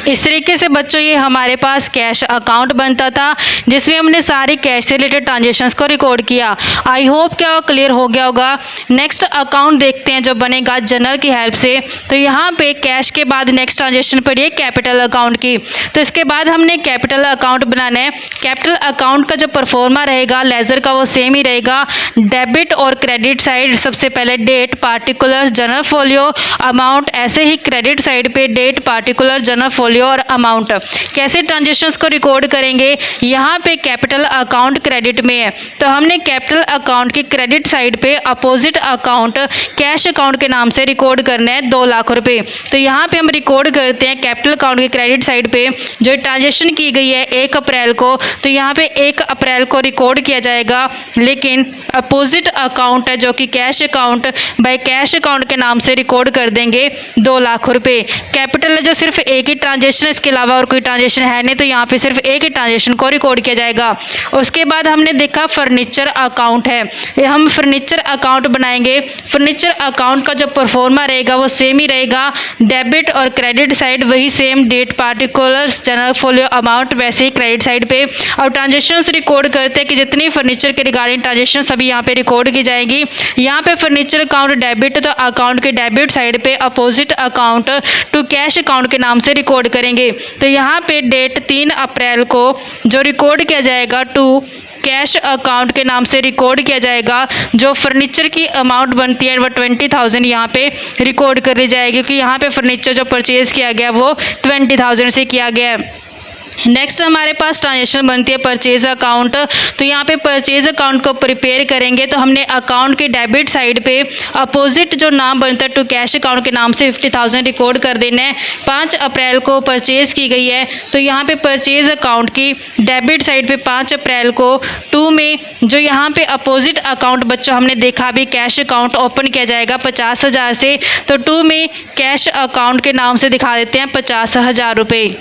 इस तरीके से बच्चों ये हमारे पास कैश अकाउंट बनता था जिसमें हमने सारी कैश से रिलेटेड ट्रांजेक्शन्स को रिकॉर्ड किया। आई होप क्या क्लियर हो गया होगा। नेक्स्ट अकाउंट देखते हैं जो बनेगा जनरल की हेल्प से। तो यहाँ पे कैश के बाद नेक्स्ट ट्रांजेक्शन पड़ी है कैपिटल अकाउंट की। तो इसके बाद हमने कैपिटल अकाउंट बनाना है। कैपिटल अकाउंट का जो परफॉर्मा रहेगा लेजर का वो सेम ही रहेगा। डेबिट और क्रेडिट साइड सबसे पहले date, particular, general folio, amount, ऐसे ही क्रेडिट साइड पे डेट, पार्टिकुलर, जनरल फोलियो और अमाउंट। कैसे ट्रांजेक्शन्स को रिकॉर्ड करेंगे, यहाँ पे कैपिटल अकाउंट क्रेडिट में है तो हमने कैपिटल अकाउंट की क्रेडिट साइड पे अपोजिट अकाउंट कैश अकाउंट के नाम से रिकॉर्ड करना है 2 लाख रुपए। तो यहाँ पे हम रिकॉर्ड करते हैं कैपिटल अकाउंट की क्रेडिट साइड पे जो ट्रांजेक्शन की गई है 1 अप्रैल को, तो यहाँ पे 1 अप्रैल को रिकॉर्ड किया जाएगा। लेकिन अपोजिट अकाउंट है जो कि cash account by cash account के नाम से रिकॉर्ड कर देंगे 2 लाख रुपए। कैपिटल है जो सिर्फ एक ही ट्रांजेक्शन, इसके अलावा और कोई ट्रांजेक्शन है नहीं, तो यहाँ पे सिर्फ एक ही ट्रांजेक्शन को रिकॉर्ड किया जाएगा। उसके बाद हमने देखा फर्नीचर अकाउंट है, ये हम फर्नीचर अकाउंट बनाएंगे। फर्नीचर अकाउंट का जो परफॉर्मा रहेगा वो सेम ही रहेगा। डेबिट और क्रेडिट साइड वही same, date, particulars, general folio, amount वैसे ही क्रेडिट साइड पे। और ट्रांजेक्शन्स रिकॉर्ड करते हैं कि जितनी फर्नीचर के रिगार्डिंग ट्रांजेक्शन सभी यहाँ पे रिकॉर्ड की जाएगी। यहाँ पे फर्नीचर अकाउंट डेबिट, तो अकाउंट के डेबिट साइड पे opposite account to cash account के नाम से रिकॉर्ड करेंगे। तो यहाँ पे डेट 3 अप्रैल को जो रिकॉर्ड किया जाएगा टू कैश अकाउंट के नाम से रिकॉर्ड किया जाएगा। जो फर्नीचर की अमाउंट बनती है वो 20,000 यहाँ पे रिकॉर्ड कर ली जाएगी क्योंकि यहाँ पे फर्नीचर जो परचेज किया गया वो 20,000 से किया गया है। नेक्स्ट हमारे पास ट्रांजेक्शन बनती है परचेज अकाउंट। तो यहाँ पे परचेज अकाउंट को प्रिपेयर करेंगे तो हमने अकाउंट के डेबिट साइड पे अपोजिट जो नाम बनता है टू कैश अकाउंट के नाम से 50,000 रिकॉर्ड कर देना है। 5 अप्रैल को परचेज की गई है तो यहाँ पे परचेज अकाउंट की डेबिट साइड पे 5 अप्रैल को टू में जो यहाँ पे अपोजिट अकाउंट बच्चों हमने देखा अभी कैश अकाउंट ओपन किया जाएगा 50,000 से, तो टू में कैश अकाउंट के नाम से दिखा देते हैं 50,000 रुपये।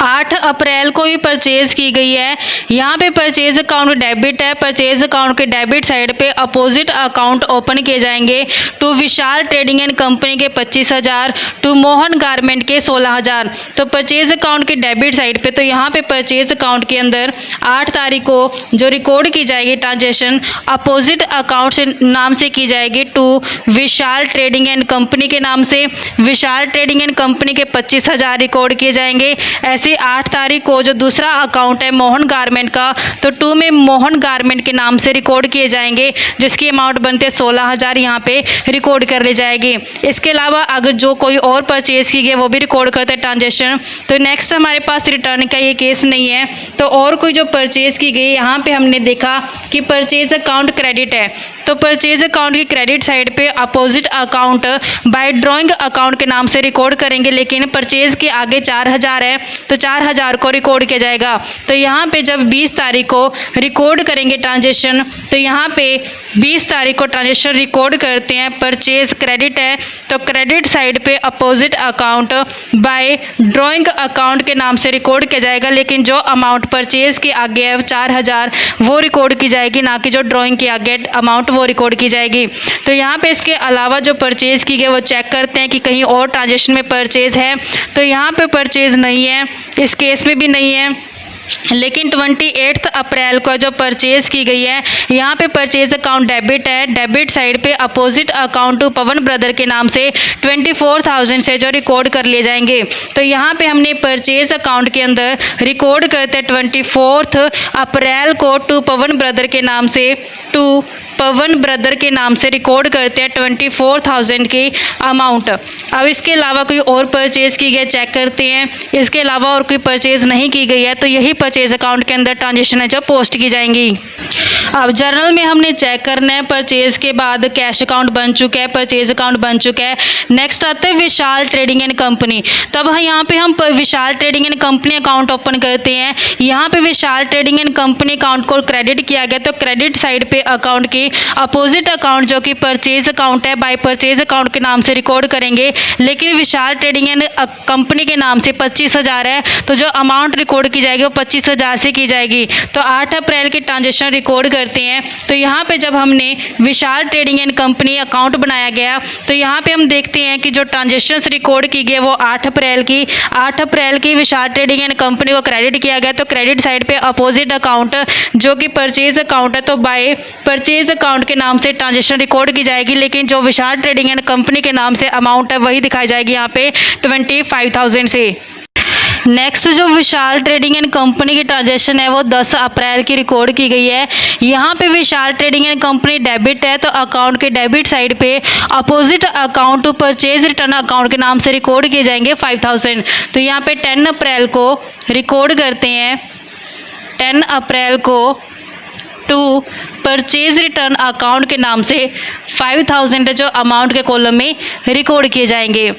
8 अप्रैल को भी परचेज की गई है। यहाँ पे परचेज अकाउंट डेबिट है, परचेज अकाउंट के डेबिट साइड पे अपोजिट अकाउंट ओपन किए जाएंगे to Vishal trading and company के 25,000, टू मोहन गारमेंट के 16,000। तो परचेज अकाउंट के डेबिट साइड पे तो यहाँ पे परचेज अकाउंट के अंदर 8 तारीख को जो रिकॉर्ड की जाएगी ट्रांजेक्शन अपोजिट अकाउंट से नाम से की जाएगी to Vishal trading and company के नाम से। विशाल ट्रेडिंग एंड कंपनी के 25,000 रिकॉर्ड किए जाएंगे। ऐसे 8 तारीख को जो दूसरा अकाउंट है मोहन गारमेंट का तो टू में मोहन गारमेंट के नाम से रिकॉर्ड किए जाएंगे जिसकी अमाउंट बनते 16,000 यहाँ पे रिकॉर्ड कर ली जाएगी। इसके अलावा अगर जो कोई और परचेज की गई वो भी रिकॉर्ड करते हैं ट्रांजेक्शन। तो नेक्स्ट हमारे पास रिटर्न का ये केस नहीं है। तो और कोई जो परचेज की गई यहाँ पे हमने देखा कि परचेज अकाउंट क्रेडिट है तो परचेज अकाउंट की क्रेडिट साइड पे opposite account by drawing account के नाम से रिकॉर्ड करेंगे। लेकिन परचेज के आगे 4,000 है तो 4,000 को रिकॉर्ड किया जाएगा। तो यहाँ पे जब 20 तारीख को रिकॉर्ड करेंगे ट्रांजेक्शन तो यहाँ पे 20 तारीख को ट्रांजेक्शन रिकॉर्ड करते हैं। परचेज क्रेडिट है तो क्रेडिट साइड पे opposite account by drawing account के नाम से रिकॉर्ड किया जाएगा। लेकिन जो अमाउंट परचेज के आगे है 4,000 वो रिकॉर्ड की जाएगी, ना कि जो ड्रॉइंग के आगे अमाउंट वो रिकॉर्ड की जाएगी। तो यहाँ पे इसके अलावा जो परचेज की गई वो चेक करते हैं कि कहीं और ट्रांजेक्शन में परचेज है तो यहाँ पे परचेज नहीं है, इस केस में भी नहीं है। लेकिन 28 अप्रैल को जो परचेज की गई है यहाँ पे परचेज अकाउंट डेबिट है, डेबिट साइड पे opposite account to Pawan brother के नाम से 24,000 से जो रिकॉर्ड कर लिए जाएंगे। तो यहाँ पे हमने परचेज अकाउंट के अंदर रिकॉर्ड करते हैं 24 अप्रैल को टू पवन ब्रदर के नाम से रिकॉर्ड करते हैं 24,000 की अमाउंट। अब इसके अलावा कोई और परचेज की गई चेक करते हैं। इसके अलावा और कोई परचेज नहीं की गई है तो यही परचेज अकाउंट के अंदर ट्रांजेक्शन है जो पोस्ट की जाएंगी। अब जर्नल में हमने चेक करना है परचेज के बाद कैश अकाउंट बन चुका है, परचेज अकाउंट बन चुका है। नेक्स्ट आता है विशाल ट्रेडिंग एंड कंपनी। तब यहाँ पे हम Vishal trading and company account open करते हैं। यहाँ पे Vishal trading and company account को क्रेडिट किया गया तो क्रेडिट साइड पे अकाउंट की अपोजिट अकाउंट जो कि परचेज अकाउंट है बाय परचेज अकाउंट के नाम से रिकॉर्ड करेंगे। लेकिन विशाल ट्रेडिंग एंड कंपनी के नाम से 25,000 है तो जो अमाउंट रिकॉर्ड की जाएगी वो 25,000 से की जाएगी। तो 8 अप्रैल की ट्रांजेक्शन रिकॉर्ड करते हैं तो यहाँ पे जब हमने विशाल ट्रेडिंग एंड कंपनी अकाउंट बनाया गया तो यहाँ पे हम देखते हैं कि जो ट्रांजेक्शन्स रिकॉर्ड की गई वो 8 अप्रैल की विशाल ट्रेडिंग एंड कंपनी को क्रेडिट किया गया। तो क्रेडिट साइड पे अपोजिट अकाउंट जो कि परचेज अकाउंट है तो बाय परचेज अकाउंट के नाम से ट्रांजेक्शन रिकॉर्ड की जाएगी, लेकिन जो विशाल ट्रेडिंग एंड कंपनी के नाम से अमाउंट है वही दिखाई जाएगी यहाँ पे 25,000 से। नेक्स्ट जो विशाल ट्रेडिंग एंड कंपनी की ट्रांजैक्शन है वो 10 अप्रैल की रिकॉर्ड की गई है। यहाँ पे Vishal trading and company debit है तो अकाउंट के डेबिट साइड पे opposite account to purchase return account के नाम से रिकॉर्ड किए जाएंगे 5,000। तो यहाँ पे 10 अप्रैल को रिकॉर्ड करते हैं, 10 अप्रैल को टू परचेज रिटर्न अकाउंट के नाम से 5,000 जो अमाउंट के कॉलम में रिकॉर्ड किए जाएंगे।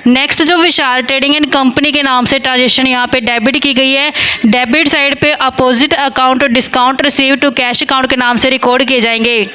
नेक्स्ट जो विशाल ट्रेडिंग एंड कंपनी के नाम से ट्रांजेक्शन यहाँ पे डेबिट की गई है, डेबिट साइड पे opposite account discount receive to cash account के नाम से रिकॉर्ड किए जाएंगे।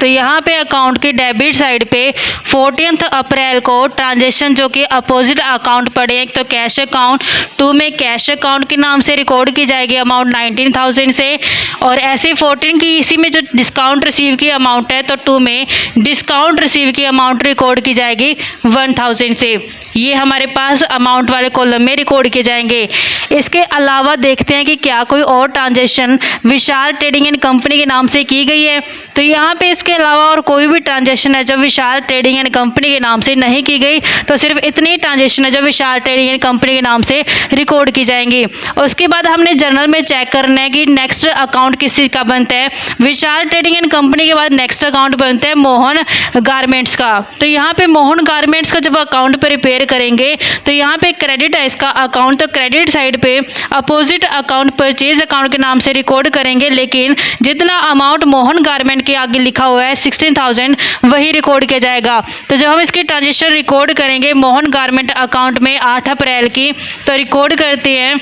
तो यहाँ पे अकाउंट की डेबिट साइड पे 14 अप्रैल को ट्रांजेक्शन जो कि अपोजिट अकाउंट पड़े एक तो कैश अकाउंट, 2 में कैश अकाउंट के नाम से रिकॉर्ड की जाएगी अमाउंट 19,000 से, और ऐसे 14 की इसी में जो डिस्काउंट रिसीव की अमाउंट है तो 2 में डिस्काउंट रिसीव की अमाउंट रिकॉर्ड की जाएगी 1,000 से। ये हमारे पास अमाउंट वाले कॉलम में रिकॉर्ड किए जाएंगे। इसके अलावा देखते हैं कि क्या कोई और transaction Vishal trading and company के नाम से की गई है। तो यहाँ पे इसके अलावा और कोई भी ट्रांजेक्शन है जो विशाल ट्रेडिंग एंड कंपनी के नाम से नहीं की गई, तो सिर्फ इतनी ट्रांजेक्शन है जो विशाल ट्रेडिंग एंड कंपनी के नाम से रिकॉर्ड की जाएंगी। उसके बाद हमने जर्नल में चेक करना है कि नेक्स्ट अकाउंट किस चीज़ का बनता है। विशाल ट्रेडिंग एंड कंपनी के बाद नेक्स्ट अकाउंट बनता है मोहन गारमेंट्स का। तो यहाँ पे मोहन गारमेंट्स का जब अकाउंट प्रिपेयर करेंगे तो यहाँ पे क्रेडिट है इसका अकाउंट, तो क्रेडिट साइड पे अपोजिट अकाउंट परचेज अकाउंट के नाम से रिकॉर्ड करेंगे, लेकिन जितना अमाउंट मोहन गारमेंट के आगे लिखा हुआ है 16,000 वही रिकॉर्ड किया जाएगा। तो जब हम इसकी ट्रांजेक्शन रिकॉर्ड करेंगे मोहन गारमेंट अकाउंट में 8 अप्रैल की, तो रिकॉर्ड करते हैं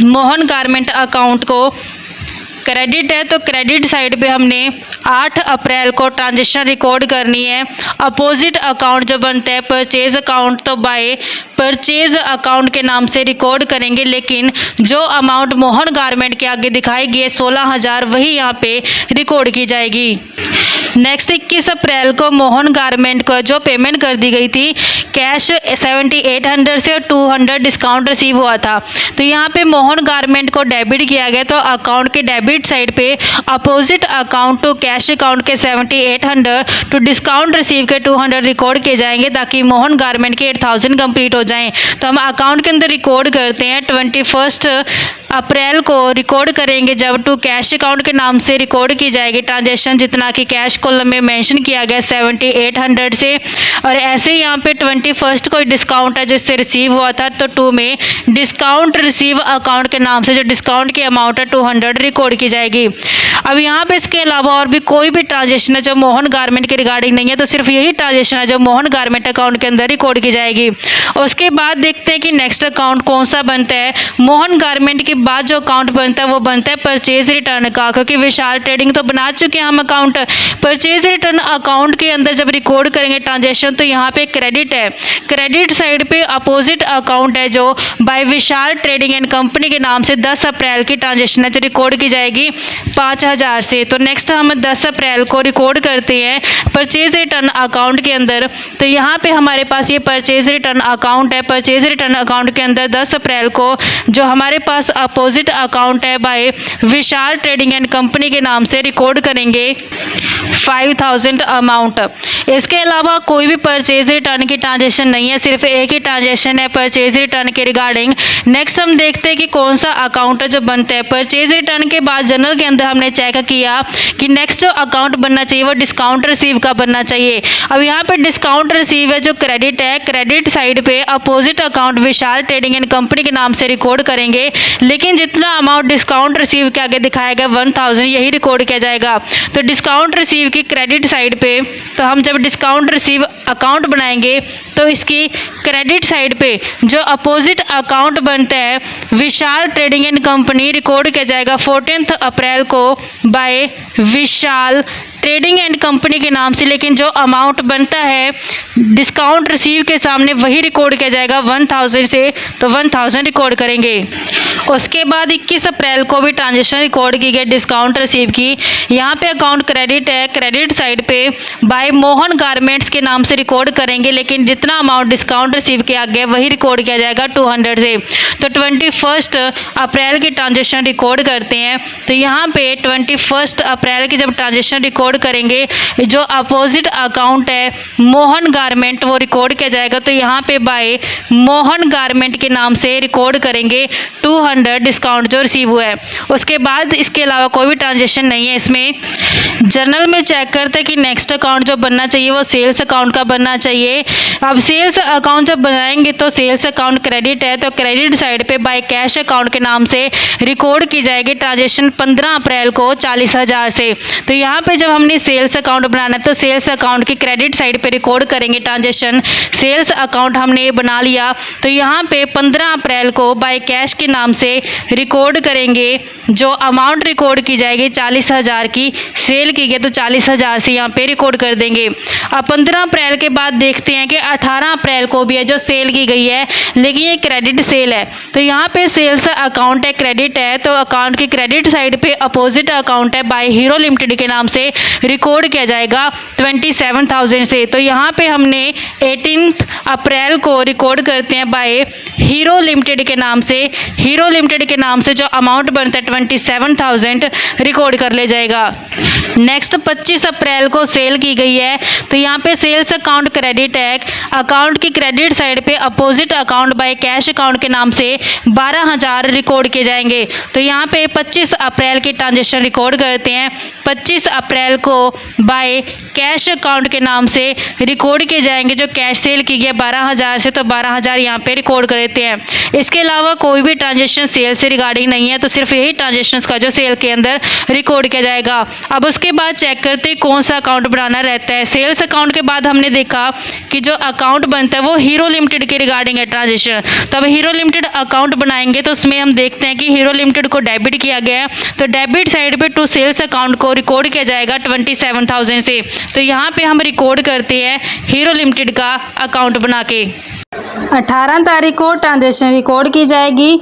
मोहन गारमेंट अकाउंट को क्रेडिट है तो क्रेडिट साइड पे हमने 8 अप्रैल को ट्रांजेक्शन रिकॉर्ड करनी है। अपोजिट अकाउंट जो बनता है परचेज अकाउंट तो बाय परचेज अकाउंट के नाम से रिकॉर्ड करेंगे, लेकिन जो अमाउंट मोहन गारमेंट के आगे दिखाई गई है 16,000 वही यहाँ पे रिकॉर्ड की जाएगी। नेक्स्ट 21 अप्रैल को मोहन गारमेंट को जो पेमेंट कर दी गई थी कैश 7,800 से और 200 डिस्काउंट रिसीव हुआ था, तो यहाँ पे मोहन गारमेंट को डेबिट किया गया। तो अकाउंट के डेबिट साइड पे opposite account to cash account के 7,800 टू डिस्काउंट रिसीव के 200 रिकॉर्ड किए जाएंगे ताकि मोहन गारमेंट के 8,000 कंप्लीट हो जाएं। तो हम अकाउंट के अंदर रिकॉर्ड करते हैं 21 अप्रैल को रिकॉर्ड करेंगे जब टू कैश अकाउंट के नाम से रिकॉर्ड की जाएगी ट्रांजेक्शन जितना कि कैश कॉलम में मेंशन किया गया 7,800 से, और ऐसे ही यहाँ पे 21 को डिस्काउंट है जो इससे रिसीव हुआ था तो 2 में डिस्काउंट रिसीव अकाउंट के नाम से जो डिस्काउंट की अमाउंट है 200 रिकॉर्ड की जाएगी। अब यहाँ पे इसके अलावा और भी कोई भी ट्रांजेक्शन है जो मोहन गारमेंट के रिगार्डिंग नहीं है, तो सिर्फ यही ट्रांजेक्शन है जो मोहन गारमेंट अकाउंट के अंदर रिकॉर्ड की जाएगी। उसके बाद देखते हैं कि नेक्स्ट अकाउंट कौन सा बनता है। मोहन गारमेंट के बाद जो अकाउंट बनता है वो बनता है परचेज रिटर्न का, क्योंकि विशाल ट्रेडिंग तो बना चुके हैं हम अकाउंट। परचेज रिटर्न अकाउंट के अंदर जब रिकॉर्ड करेंगे ट्रांजेक्शन तो यहाँ पे क्रेडिट है, क्रेडिट साइड पे अपोजिट अकाउंट है जो by Vishal trading and company के नाम से 10 अप्रैल की ट्रांजेक्शन है जो रिकॉर्ड की जाएगी 5,000 से। तो नेक्स्ट हम 10 अप्रैल को रिकॉर्ड करते हैं परचेज रिटर्न अकाउंट के अंदर। तो यहाँ पे हमारे पास ये परचेज रिटर्न अकाउंट है। परचेज रिटर्न अकाउंट के अंदर 10 अप्रैल को जो हमारे पास अपोजिट अकाउंट है by Vishal trading and company के नाम से रिकॉर्ड करेंगे 5,000 अमाउंट। इसके अलावा कोई भी परचेज रिटर्न की ट्रांजेक्शन नहीं है, सिर्फ एक ही ट्रांजेक्शन है परचेज रिटर्न के रिगार्डिंग। नेक्स्ट हम देखते हैं कि कौन सा अकाउंट है जो बनता है परचेज रिटर्न के बाद। जनरल के अंदर हमने चेक किया कि नेक्स्ट जो अकाउंट बनना चाहिए वो डिस्काउंट रिसीव का बनना चाहिए। अब यहाँ पे डिस्काउंट रिसीव है जो क्रेडिट है, क्रेडिट साइड पे opposite account Vishal trading and company के नाम से रिकॉर्ड करेंगे, लेकिन जितना अमाउंट डिस्काउंट रिसीव के आगे दिखाया गया 1,000 यही रिकॉर्ड किया जाएगा। तो डिस्काउंट रिसीव की क्रेडिट साइड पे तो हम जब डिस्काउंट रिसीव अकाउंट बनाएंगे तो इसकी क्रेडिट साइड पे जो अपोजिट अकाउंट बनता है Vishal trading and company record किया जाएगा 14 अप्रैल को by Vishal trading and company के नाम से, लेकिन जो अमाउंट बनता है डिस्काउंट रिसीव के सामने वही रिकॉर्ड किया जाएगा 1000 से, तो 1000 रिकॉर्ड करेंगे। उसके बाद 21 अप्रैल को भी ट्रांजेक्शन रिकॉर्ड की गई डिस्काउंट रिसीव की। यहाँ पे अकाउंट क्रेडिट है, क्रेडिट साइड पे बाय मोहन गारमेंट्स के नाम से रिकॉर्ड करेंगे, लेकिन जितना अमाउंट डिस्काउंट रिसीव किया गया वही रिकॉर्ड किया जाएगा 200 से। तो 21 अप्रैल की ट्रांजेक्शन रिकॉर्ड करते हैं, तो यहाँ पे 21 अप्रैल की जब ट्रांजेक्शन रिकॉर्ड करेंगे जो अपोजिट अकाउंट है मोहन गारमेंट वो रिकॉर्ड किया जाएगा, तो यहाँ पे बाय मोहन गारमेंट के नाम से रिकॉर्ड करेंगे 200 डिस्काउंट जो रिसीव हुआ है। उसके बाद इसके अलावा कोई भी ट्रांजेक्शन नहीं है इसमें। जनरल में चेक करते हैं कि नेक्स्ट अकाउंट जो बनना चाहिए वो सेल्स अकाउंट का बनना चाहिए। अब सेल्स अकाउंट जब बनाएंगे तो सेल्स अकाउंट क्रेडिट है, तो क्रेडिट साइड पे बाय कैश अकाउंट के नाम से रिकॉर्ड की जाएगी ट्रांजेक्शन 15 अप्रैल को 40,000 से। तो यहाँ पे जब हमने सेल्स अकाउंट बनाना है तो सेल्स अकाउंट की क्रेडिट साइड पे रिकॉर्ड करेंगे ट्रांजेक्शन। सेल्स अकाउंट हमने बना लिया, तो यहाँ पे 15 अप्रैल को बाय कैश के नाम से रिकॉर्ड करेंगे। जो अमाउंट रिकॉर्ड की जाएगी 40,000 की सेल की गई, तो 40,000 से यहाँ पे रिकॉर्ड कर देंगे। अब 15 अप्रैल के बाद देखते हैं कि 18 अप्रैल को भी है जो सेल की गई है, लेकिन ये क्रेडिट सेल है, तो यहाँ पे सेल्स अकाउंट है क्रेडिट है, तो अकाउंट की क्रेडिट साइड पे अपोजिट अकाउंट है बाय हीरो लिमिटेड के नाम से रिकॉर्ड किया जाएगा 27,000 से। तो यहाँ पे हमने 18 अप्रैल को रिकॉर्ड करते हैं बाय हीरो लिमिटेड के नाम से। हीरो लिमिटेड के नाम से जो अमाउंट बनता है 27,000 रिकॉर्ड कर ले जाएगा। नेक्स्ट 25 अप्रैल को सेल की गई है, तो यहाँ पे सेल्स अकाउंट क्रेडिट है, अकाउंट की क्रेडिट साइड पे opposite account by cash account के नाम से 12,000 रिकॉर्ड किए जाएंगे। तो यहाँ पे 25 अप्रैल की ट्रांजेक्शन रिकॉर्ड करते हैं। 25 अप्रैल को बाय कैश अकाउंट के नाम से रिकॉर्ड किए जाएंगे, जो कैश सेल की गई 12,000 से, तो 12,000 यहाँ पे रिकॉर्ड कर देते हैं। इसके अलावा कोई भी ट्रांजेक्शन सेल से रिगार्डिंग नहीं है, तो सिर्फ यही ट्रांजेक्शन का जो सेल के अंदर रिकॉर्ड किया जाएगा। अब उसके बाद चेक करते हैं कौन सा अकाउंट बनाना रहता है। सेल्स अकाउंट के बाद हमने देखा कि जो अकाउंट बनता है वो हीरो लिमिटेड के रिगार्डिंग है ट्रांजेक्शन, तो अब हीरो लिमिटेड अकाउंट बनाएंगे, तो उसमें हम देखते हैं कि हीरो लिमिटेड को डेबिट किया गया है, तो डेबिट साइड पे टू सेल्स अकाउंट को रिकॉर्ड किया जाएगा 27,000 से। तो यहाँ पे हम रिकॉर्ड करते हैं हीरो लिमिटेड का अकाउंट बना के। 18 तारीख को ट्रांजेक्शन रिकॉर्ड की जाएगी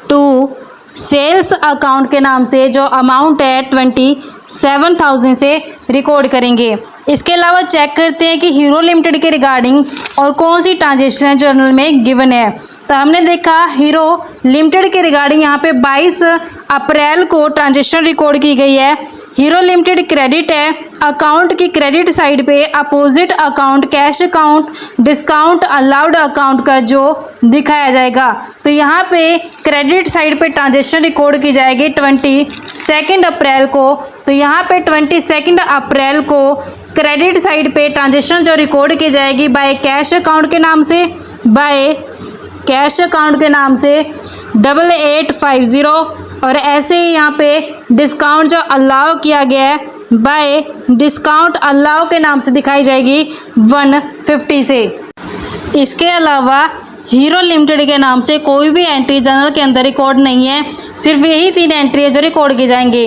टू सेल्स अकाउंट के नाम से, जो अमाउंट है 27,000 से रिकॉर्ड करेंगे। इसके अलावा चेक करते हैं कि हीरो लिमिटेड के रिगार्डिंग और कौन सी ट्रांजेक्शन जर्नल में गिवन है। तो हमने देखा हीरो लिमिटेड के रिगार्डिंग यहाँ पे 22 अप्रैल को ट्रांजेक्शन रिकॉर्ड की गई है। हीरो लिमिटेड क्रेडिट है, अकाउंट की क्रेडिट साइड पे opposite account cash account discount allowed account का जो दिखाया जाएगा। तो यहाँ पे क्रेडिट साइड पे ट्रांजेक्शन रिकॉर्ड की जाएगी 22 अप्रैल को। तो यहाँ पे 22 अप्रैल को क्रेडिट साइड पे ट्रांजेक्शन जो रिकॉर्ड की जाएगी बाय कैश अकाउंट के नाम से, बाय कैश अकाउंट के नाम से 8850, और ऐसे ही यहाँ पे डिस्काउंट जो अलाउ किया गया है बाय डिस्काउंट अलाउ के नाम से दिखाई जाएगी 150 से। इसके अलावा हीरो लिमिटेड के नाम से कोई भी एंट्री जर्नल के अंदर रिकॉर्ड नहीं है, सिर्फ यही 3 एंट्री है जो रिकॉर्ड की जाएंगे।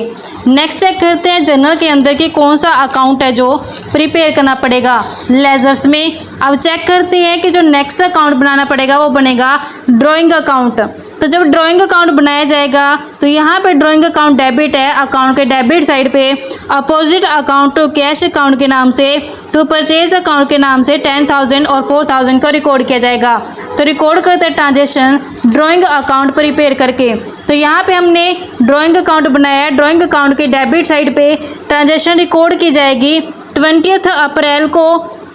नेक्स्ट चेक करते हैं जर्नल के अंदर कि कौन सा अकाउंट है जो प्रिपेयर करना पड़ेगा लेजर्स में। अब चेक करते हैं कि जो नेक्स्ट अकाउंट बनाना पड़ेगा वो बनेगा ड्राइंग अकाउंट। तो जब ड्राइंग अकाउंट बनाया जाएगा तो यहाँ पे ड्राइंग अकाउंट डेबिट है, अकाउंट के डेबिट साइड पे opposite account to cash account के नाम से टू परचेज अकाउंट के नाम से 10,000 और 4,000 का रिकॉर्ड किया जाएगा। तो रिकॉर्ड करते हैं ट्रांजेक्शन ड्राइंग अकाउंट प्रिपेयर करके। तो यहाँ पे हमने ड्राइंग अकाउंट बनाया, ड्राइंग अकाउंट के डेबिट साइड पे ट्रांजेक्शन रिकॉर्ड की जाएगी 20 अप्रैल को।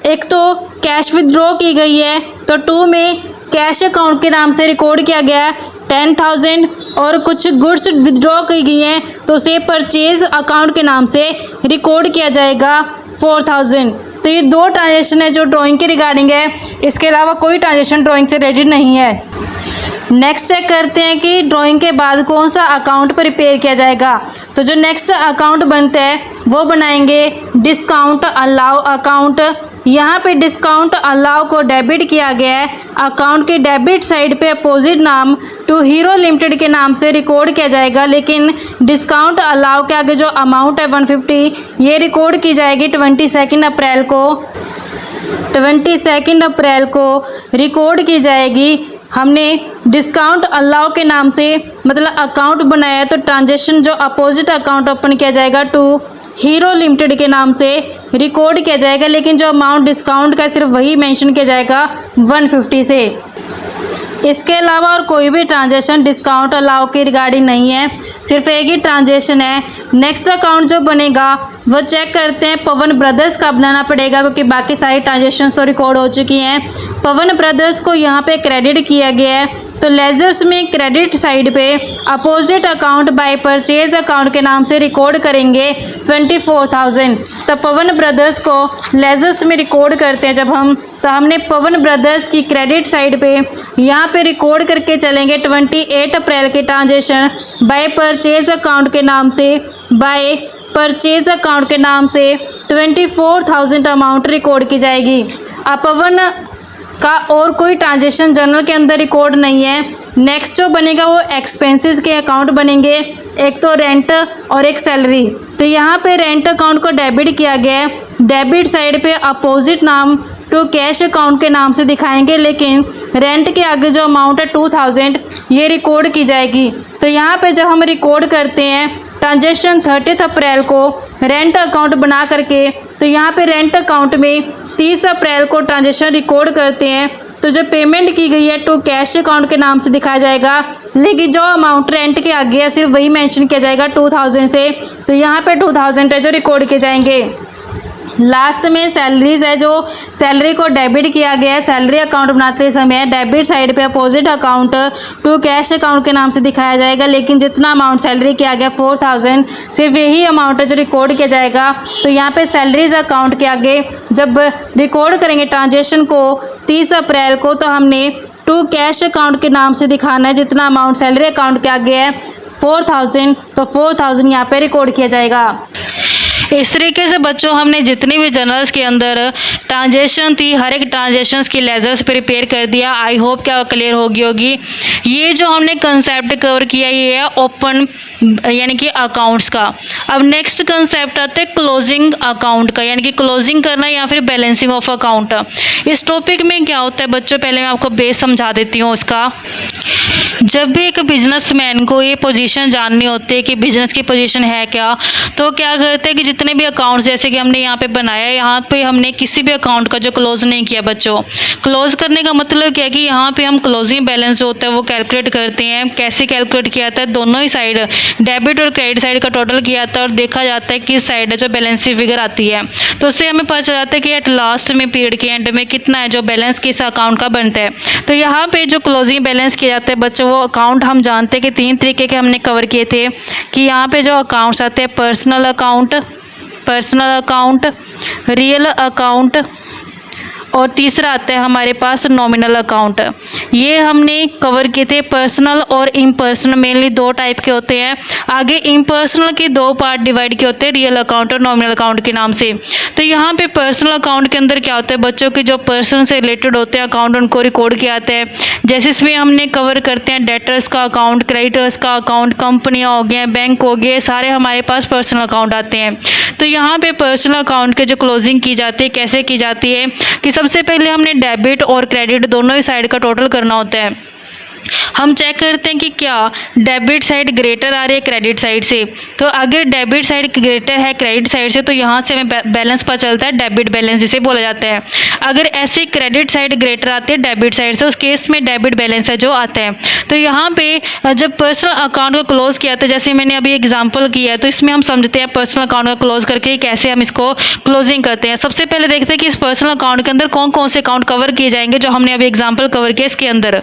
एक तो कैश विदड्रॉ की गई है, तो 2 में कैश अकाउंट के नाम से रिकॉर्ड किया गया 10,000, और कुछ गुड्स विदड्रॉ की गई हैं तो उसे परचेज अकाउंट के नाम से रिकॉर्ड किया जाएगा 4,000। तो ये 2 ट्रांजेक्शन है जो ड्राइंग के रिगार्डिंग है, इसके अलावा कोई ट्रांजेक्शन ड्राइंग से रिलेटेड नहीं है। नेक्स्ट चेक करते हैं कि ड्राइंग के बाद कौन सा अकाउंट प्रिपेयर किया जाएगा। तो जो नेक्स्ट अकाउंट बनता है वो बनाएंगे डिस्काउंट अलाउ अकाउंट। यहाँ पे डिस्काउंट अलाउ को डेबिट किया गया है। अकाउंट के डेबिट साइड पे अपोजिट नाम टू हीरो लिमिटेड के नाम से रिकॉर्ड किया जाएगा, लेकिन डिस्काउंट अलाउ के आगे जो अमाउंट है 150 ये रिकॉर्ड की जाएगी 22 अप्रैल को। 22 अप्रैल को रिकॉर्ड की जाएगी। हमने डिस्काउंट अलाउ के नाम से मतलब अकाउंट बनाया तो ट्रांजैक्शन जो अपोजिट अकाउंट ओपन किया जाएगा टू हीरो लिमिटेड के नाम से रिकॉर्ड किया जाएगा, लेकिन जो अमाउंट डिस्काउंट का सिर्फ वही मेंशन किया जाएगा 150 से। इसके अलावा और कोई भी ट्रांजैक्शन डिस्काउंट अलाउ के रिगार्डिंग नहीं है, सिर्फ एक ही ट्रांजैक्शन है। नेक्स्ट अकाउंट जो बनेगा वो चेक करते हैं, पवन ब्रदर्स का बनाना पड़ेगा क्योंकि बाकी सारी ट्रांजैक्शंस तो रिकॉर्ड हो चुकी हैं। पवन ब्रदर्स को यहाँ पे क्रेडिट किया गया है, तो लेजर्स में क्रेडिट साइड पे opposite account by purchase account के नाम से रिकॉर्ड करेंगे 24,000। तो पवन ब्रदर्स को लेजर्स में रिकॉर्ड करते हैं जब हम, तो हमने पवन ब्रदर्स की क्रेडिट साइड पे यहाँ पे रिकॉर्ड करके चलेंगे 28 अप्रैल के ट्रांजैक्शन बाय परचेज अकाउंट के नाम से, बाय परचेज अकाउंट के नाम से 24,000 अमाउंट रिकॉर्ड की जाएगी। अब पवन का और कोई ट्रांजैक्शन जर्नल के अंदर रिकॉर्ड नहीं है। नेक्स्ट जो बनेगा वो एक्सपेंसेस के अकाउंट बनेंगे, एक तो रेंट और एक सैलरी। तो यहाँ पे रेंट अकाउंट को डेबिट किया गया है, डेबिट साइड पे अपोजिट नाम टू कैश अकाउंट के नाम से दिखाएंगे, लेकिन रेंट के आगे जो अमाउंट है 2,000 ये रिकॉर्ड की जाएगी। तो यहाँ पे जब हम रिकॉर्ड करते हैं ट्रांजैक्शन 30 अप्रैल को रेंट अकाउंट बना करके, तो यहाँ पे रेंट अकाउंट में 30 अप्रैल को ट्रांजैक्शन रिकॉर्ड करते हैं, तो जो पेमेंट की गई है टू कैश अकाउंट के नाम से दिखाया जाएगा, लेकिन जो अमाउंट रेंट के आगे है सिर्फ वही मेंशन किया जाएगा 2,000 से। तो यहाँ पे 2,000 है जो रिकॉर्ड किए जाएंगे। लास्ट में सैलरीज है, जो सैलरी को डेबिट किया गया है। सैलरी अकाउंट बनाते समय डेबिट साइड पे opposite account to cash account के नाम से दिखाया जाएगा, लेकिन जितना अमाउंट सैलरी किया गया 4,000 सिर्फ यही अमाउंट है जो रिकॉर्ड किया जाएगा। तो यहाँ पे सैलरीज अकाउंट के आगे जब रिकॉर्ड करेंगे ट्रांजैक्शन को 30 अप्रैल को, तो हमने टू कैश अकाउंट के नाम से दिखाना है जितना अमाउंट सैलरी अकाउंट के आगे है 4,000, तो 4,000 यहाँ पे रिकॉर्ड किया जाएगा। इस तरीके से बच्चों हमने जितनी भी जर्नल्स के अंदर ट्रांजैक्शन थी हर एक ट्रांजैक्शंस की लेजर्स प्रिपेयर कर दिया। आई होप क्या क्लियर होगी। ये जो हमने कंसेप्ट कवर किया ये है ओपन यानी कि अकाउंट्स का। अब नेक्स्ट कंसेप्ट आता है क्लोजिंग अकाउंट का, यानी कि क्लोजिंग करना या फिर बैलेंसिंग ऑफ अकाउंट। इस टॉपिक में क्या होता है बच्चों, पहले मैं आपको बेस समझा देती हूँ उसका। जब भी एक बिजनेसमैन को ये पोजीशन जाननी होती है कि बिजनेस की पोजीशन है क्या, तो क्या करते हैं कि जितने भी अकाउंट्स जैसे कि हमने यहाँ पे बनाया, यहाँ पे हमने किसी भी अकाउंट का जो क्लोज नहीं किया बच्चों। क्लोज करने का मतलब क्या है कि यहाँ पे हम क्लोजिंग बैलेंस जो होता है वो कैलकुलेट करते हैं। कैसे कैलकुलेट किया जाता है, दोनों ही साइड डेबिट और क्रेडिट साइड का टोटल किया जाता है और देखा जाता है किस साइड है जो बैलेंस की फिगर आती है। तो उससे हमें पता चल जाता है कि एट लास्ट में पीरियड के एंड में कितना है जो बैलेंस किस अकाउंट का बनता है। तो यहाँ पे जो क्लोजिंग बैलेंस किया जाता है बच्चों, वो अकाउंट हम जानते हैं कि 3 तरीके के हमने कवर किए थे कि यहाँ पे जो अकाउंट्स आते हैं पर्सनल अकाउंट, रियल अकाउंट और तीसरा आता है हमारे पास नॉमिनल अकाउंट। ये हमने कवर किए थे। पर्सनल और इम्पर्सनल मेनली 2 टाइप के होते हैं। आगे इम्पर्सनल के 2 पार्ट डिवाइड किए होते हैं, रियल अकाउंट और नॉमिनल अकाउंट के नाम से। तो यहाँ पे पर्सनल अकाउंट के अंदर क्या होता है बच्चों के जो पर्सन से रिलेटेड होते हैं अकाउंट उनको रिकॉर्ड किया जाता है। जैसे इसमें हमने कवर करते हैं डेटर्स का अकाउंट, क्रेडिटर्स का अकाउंट, कंपनियाँ हो गए, बैंक हो गए, सारे हमारे पास पर्सनल अकाउंट आते हैं। तो यहाँ पे पर्सनल अकाउंट के जो क्लोजिंग की जाती है कैसे की जाती है कि सबसे पहले हमने डेबिट और क्रेडिट दोनों ही साइड का टोटल करना होता है। हम चेक करते हैं कि क्या डेबिट साइड ग्रेटर आ रही है क्रेडिट साइड से। तो अगर डेबिट साइड ग्रेटर है क्रेडिट साइड से तो यहाँ से हमें बैलेंस पता चलता है, डेबिट बैलेंस जिसे बोला जाता है। अगर ऐसे क्रेडिट साइड ग्रेटर आती है डेबिट साइड से, उस केस में डेबिट बैलेंस है जो आता है। तो यहाँ पे जब पर्सनल अकाउंट को क्लोज किया था, जैसे मैंने अभी एग्जाम्पल किया है, तो इसमें हम समझते हैं पर्सनल अकाउंट को क्लोज करके कैसे हम इसको क्लोजिंग करते हैं। सबसे पहले देखते हैं कि इस पर्सनल अकाउंट के अंदर कौन कौन से अकाउंट कवर किए जाएंगे जो हमने अभी एग्जाम्पल कवर किया इसके अंदर।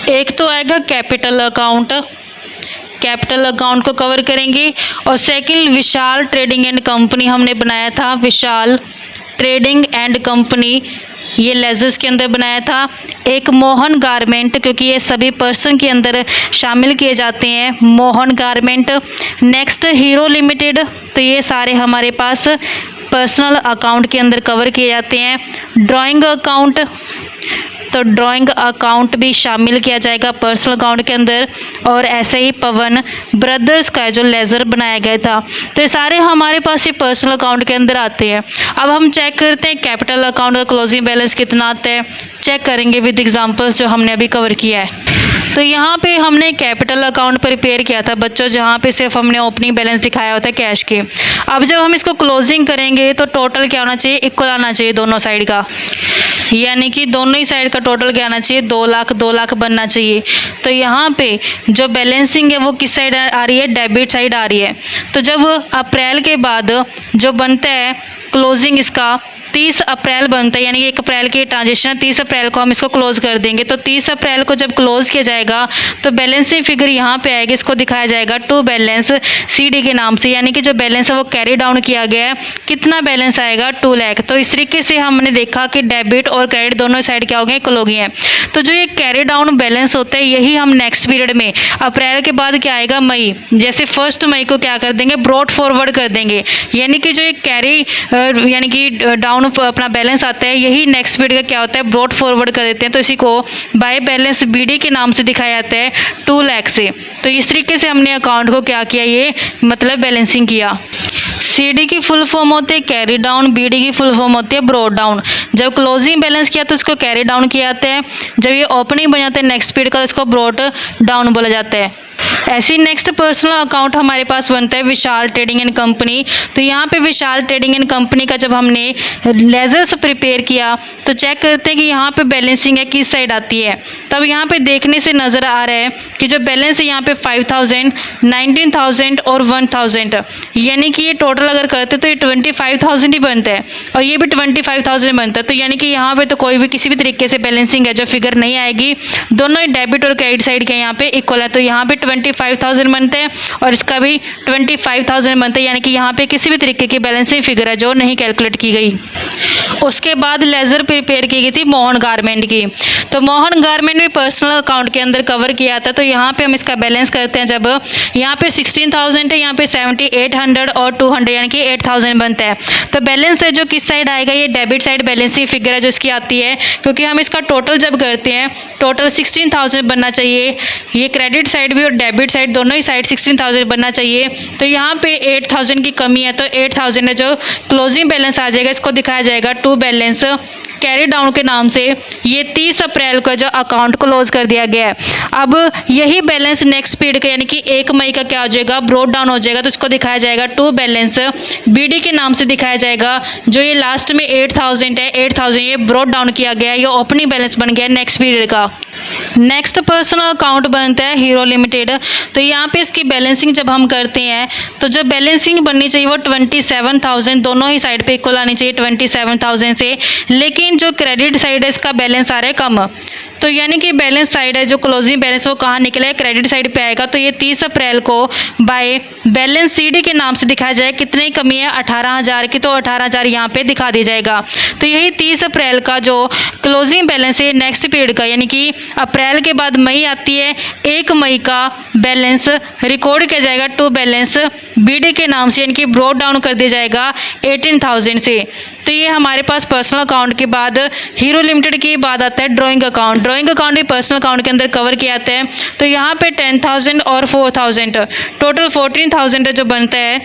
एक तो आएगा कैपिटल अकाउंट को कवर करेंगे, और second Vishal trading and company हमने बनाया था, विशाल ट्रेडिंग एंड कंपनी ये लेजर्स के अंदर बनाया था। एक मोहन गारमेंट, क्योंकि ये सभी पर्सन के अंदर शामिल किए जाते हैं, Mohan garment. Next hero limited, तो ये सारे हमारे पास पर्सनल अकाउंट के अंदर कवर किए जाते हैं। ड्राइंग अकाउंट, तो ड्राइंग अकाउंट भी शामिल किया जाएगा पर्सनल अकाउंट के अंदर। और ऐसे ही पवन ब्रदर्स का जो लेज़र बनाया गया था, तो ये सारे हमारे पास ये पर्सनल अकाउंट के अंदर आते हैं। अब हम चेक करते हैं कैपिटल अकाउंट का क्लोजिंग बैलेंस कितना आता है, चेक करेंगे विद एग्जांपल्स जो हमने अभी कवर किया है। तो यहाँ पे हमने कैपिटल अकाउंट प्रिपेयर किया था बच्चों, जहाँ पे सिर्फ हमने ओपनिंग बैलेंस दिखाया होता है कैश के। अब जब हम इसको क्लोजिंग करेंगे तो टोटल क्या होना चाहिए, इक्वल आना चाहिए दोनों साइड का, यानी कि दोनों ही साइड का टोटल क्या आना चाहिए, 2 लाख बनना चाहिए। तो यहाँ पे जो बैलेंसिंग है वो किस साइड आ रही है, डेबिट साइड आ रही है। तो जब अप्रैल के बाद जो बनता है क्लोजिंग इसका 30 अप्रैल बनता है, यानी कि 1 अप्रैल की ट्रांजेक्शन, 30 अप्रैल को हम इसको क्लोज कर देंगे। तो 30 अप्रैल को जब क्लोज किया जाएगा तो बैलेंसिंग फिगर यहाँ पे आएगी, इसको दिखाया जाएगा टू बैलेंस CD के नाम से, यानी कि जो बैलेंस है वो कैरी डाउन किया गया है। कितना बैलेंस आएगा, 2 लाख। तो इस तरीके से हमने देखा कि डेबिट और क्रेडिट दोनों साइड क्या हो गए, इक्वल हो गए हैं। तो जो ये कैरी डाउन बैलेंस होता है यही हम नेक्स्ट पीरियड में अप्रैल के बाद क्या आएगा, मई, जैसे 1 मई को क्या कर देंगे, ब्रॉट फॉरवर्ड कर देंगे। यानी कि जो ये कैरी यानी कि डाउन अपना बैलेंस आता है यही नेक्स्ट पीरियड का क्या होता है, ब्रॉट फॉरवर्ड कर देते हैं। तो इसी को बाय बैलेंस BD के नाम से दिखाया जाता है 2 लाख से। तो इस तरीके से हमने अकाउंट को क्या किया, ये मतलब बैलेंसिंग किया। CD की फुल फॉर्म होती है कैरी डाउन, BD की फुल फॉर्म होती है ब्रॉट डाउन। जब क्लोजिंग बैलेंस किया तो इसको कैरी डाउन किया जाता है, जब ये ओपनिंग बन जाता है नेक्स्ट पीरियड का तो इसको ब्रॉट डाउन बोला जाता है। ऐसी नेक्स्ट पर्सनल अकाउंट हमारे पास बनता है विशाल ट्रेडिंग एंड कंपनी। तो यहाँ पे विशाल ट्रेडिंग एंड कंपनी का जब हमने लेजर्स प्रिपेयर किया तो चेक करते हैं कि यहाँ पे बैलेंसिंग है किस साइड आती है। तब यहाँ पे देखने से नज़र आ रहा है कि जो बैलेंस है यहाँ पे 5000, 19000 और 1000, यानी कि ये टोटल अगर करते तो ये 25000 ही बनता है और ये भी 25000 बनता है। तो यानी कि यहाँ पे तो कोई भी किसी भी तरीके से बैलेंसिंग है जो फिगर नहीं आएगी, दोनों ही डेबिट और क्रेडिट साइड के यहाँ पे इक्वल है। तो यहाँ पे 25000 बनते हैं और इसका भी 25000 बनते हैं, यानी कि यहाँ पे किसी भी तरीके की बैलेंसिंग फिगर है जो नहीं कैलकुलेट की गई। उसके बाद लेजर प्रिपेयर की गई थी मोहन गारमेंट की। तो मोहन गारमेंट भी पर्सनल अकाउंट के अंदर कवर किया था। तो यहाँ पे हम इसका बैलेंस करते हैं, जब यहाँ पे 16000 है, यहाँ पे 7800 और 200 यानी कि 8000 बनता है। तो बैलेंस है जो किस साइड आएगा, ये डेबिट साइड बैलेंसिंग फिगर है जो इसकी आती है, क्योंकि हम इसका टोटल जब करते हैं टोटल 16000 बनना चाहिए। ये क्रेडिट साइड भी और डेबिट साइड दोनों ही साइड 16000 बनना चाहिए। तो यहाँ पे 8000 की कमी है, तो 8000 है जो क्लोजिंग बैलेंस आ जाएगा, इसको दिखाया जाएगा टू बैलेंस कैरी डाउन के नाम से। ये 30 अप्रैल को जो अकाउंट क्लोज कर दिया गया है। अब यही बैलेंस नेक्स्ट पीरियड का यानी कि 1 मई का क्या हो जाएगा, ब्रॉट डाउन हो जाएगा। तो इसको दिखाया जाएगा टू बैलेंस BD के नाम से दिखाया जाएगा। जो ये लास्ट में 8000 है, 8000 ये ब्रॉट डाउन किया गया है, ये ओपनिंग बैलेंस बन गया है नेक्स्ट पीरियड का। नेक्स्ट पर्सनल अकाउंट बनता है हीरो लिमिटेड। तो यहाँ पे इसकी बैलेंसिंग जब हम करते हैं तो जो बैलेंसिंग बननी चाहिए वो 27000 दोनों ही साइड पे इक्वल आनी चाहिए 27000 से। लेकिन जो क्रेडिट साइड है इसका बैलेंस आ रहा है कम, तो यानी कि बैलेंस साइड है जो क्लोजिंग बैलेंस वो कहाँ निकला है, क्रेडिट साइड पे आएगा। तो ये 30 अप्रैल को बाय बैलेंस CD के नाम से दिखाया जाए। कितनी कमी है, 18000 की, तो 18000 यहाँ पे दिखा दिया जाएगा। तो यही 30 अप्रैल का जो क्लोजिंग बैलेंस है नेक्स्ट पीरियड का, यानी कि अप्रैल के बाद मई आती है, 1 मई का बैलेंस रिकॉर्ड किया जाएगा टू बैलेंस BD के नाम से, यानी कि ब्रॉट डाउन कर दिया जाएगा 18000 से। तो ये हमारे पास पर्सनल अकाउंट के बाद हीरो लिमिटेड की बाद आता है ड्राइंग अकाउंट। ड्राइंग अकाउंट भी पर्सनल अकाउंट के अंदर कवर किया जाता है। तो यहाँ पे 10000 और 4000 टोटल 14000 जो बनता है।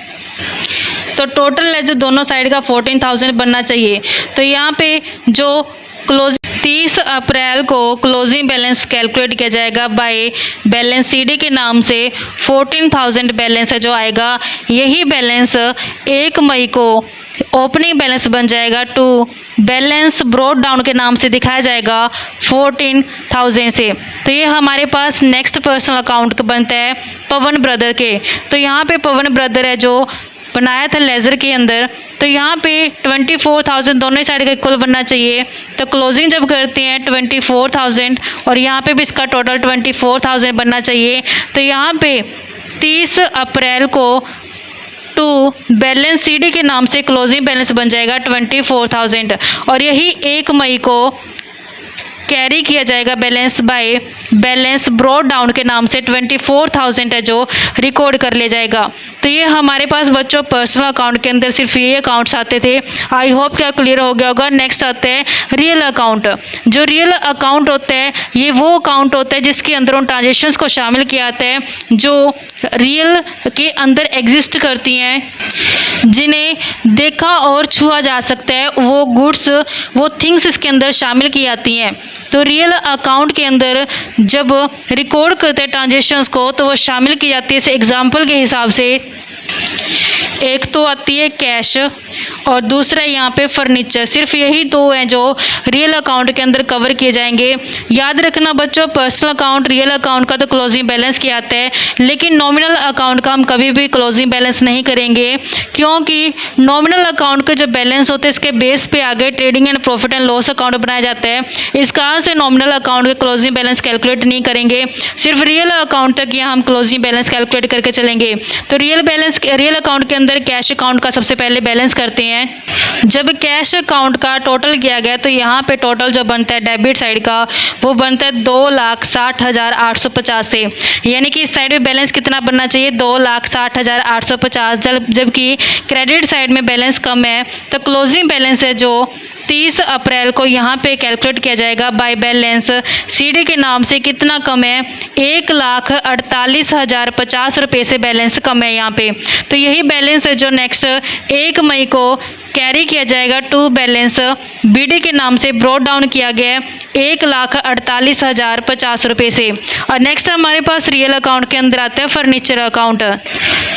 तो टोटल है जो दोनों साइड का 14000 बनना चाहिए। तो यहाँ पे जो क्लोज 30 अप्रैल को क्लोजिंग बैलेंस कैलकुलेट किया जाएगा बाय बैलेंस CD के नाम से। 14000 बैलेंस है जो आएगा, यही बैलेंस 1 मई को ओपनिंग बैलेंस बन जाएगा टू बैलेंस ब्रॉट डाउन के नाम से दिखाया जाएगा 14000 से। तो ये हमारे पास नेक्स्ट पर्सनल अकाउंट बनता है पवन ब्रदर के। तो यहाँ पे पवन ब्रदर है जो बनाया था लेजर के अंदर। तो यहाँ पे 24000 दोनों साइड का इक्वल बनना चाहिए। तो क्लोजिंग जब करते हैं 24000 और यहाँ पे भी इसका टोटल 24000 बनना चाहिए। तो यहाँ पे 30 अप्रैल को टू बैलेंस CD के नाम से क्लोजिंग बैलेंस बन जाएगा 24000 और यही 1 मई को कैरी किया जाएगा balance by balance brought down के नाम से 24,000 है जो रिकॉर्ड कर लिया जाएगा। तो ये हमारे पास बच्चों पर्सनल अकाउंट के अंदर सिर्फ ये अकाउंट्स आते थे। आई होप क्या क्लियर हो गया होगा। नेक्स्ट आते हैं रियल अकाउंट। जो रियल अकाउंट होता है ये वो अकाउंट होता है जिसके अंदर उन ट्रांजेक्शन्स को शामिल किया जाता है जो रियल के अंदर एग्जिस्ट करती हैं, जिन्हें देखा और छुआ जा सकता है, वो गुड्स वो थिंग्स इसके अंदर शामिल की जाती हैं। तो रियल अकाउंट के अंदर जब रिकॉर्ड करते हैं ट्रांजेक्शन्स को तो वो शामिल की जाती है। इस एग्जाम्पल के हिसाब से एक तो आती है कैश और दूसरा यहाँ पे फर्नीचर। सिर्फ यही दो हैं जो रियल अकाउंट के अंदर कवर किए जाएंगे। याद रखना बच्चों, पर्सनल अकाउंट रियल अकाउंट का तो क्लोजिंग बैलेंस किया आता है, लेकिन नॉमिनल अकाउंट का हम कभी भी क्लोजिंग बैलेंस नहीं करेंगे, क्योंकि नॉमिनल अकाउंट के जो बैलेंस होते हैं इसके बेस पे आगे trading and profit and loss account बनाया जाता है। इस कारण से नॉमिनल अकाउंट के क्लोजिंग बैलेंस कैलकुलेट नहीं करेंगे, सिर्फ रियल अकाउंट तक यहाँ हम क्लोजिंग बैलेंस कैलकुलेट करके चलेंगे। तो रियल अकाउंट के अंदर कैश अकाउंट का सबसे पहले बैलेंस करते हैं। जब कैश अकाउंट का टोटल किया गया तो यहाँ पे टोटल जो बनता है डेबिट साइड का वो बनता है 2,60,850 से, यानी कि इस साइड में बैलेंस कितना बनना चाहिए 2,60,850। जबकि क्रेडिट साइड में बैलेंस कम है तो क्लोजिंग बैलेंस है जो 30 अप्रैल को यहाँ पे कैलकुलेट किया जाएगा बाय बैलेंस सीडी के नाम से कितना कम है 1,48,050 रुपये से बैलेंस कम है यहाँ पे। तो यही बैलेंस है जो नेक्स्ट 1 मई को कैरी किया जाएगा टू बैलेंस बीडी के नाम से ब्रॉट डाउन किया गया है 1,48,050 रुपये से। और नेक्स्ट हमारे पास रियल अकाउंट के अंदर आता है फर्नीचर अकाउंट।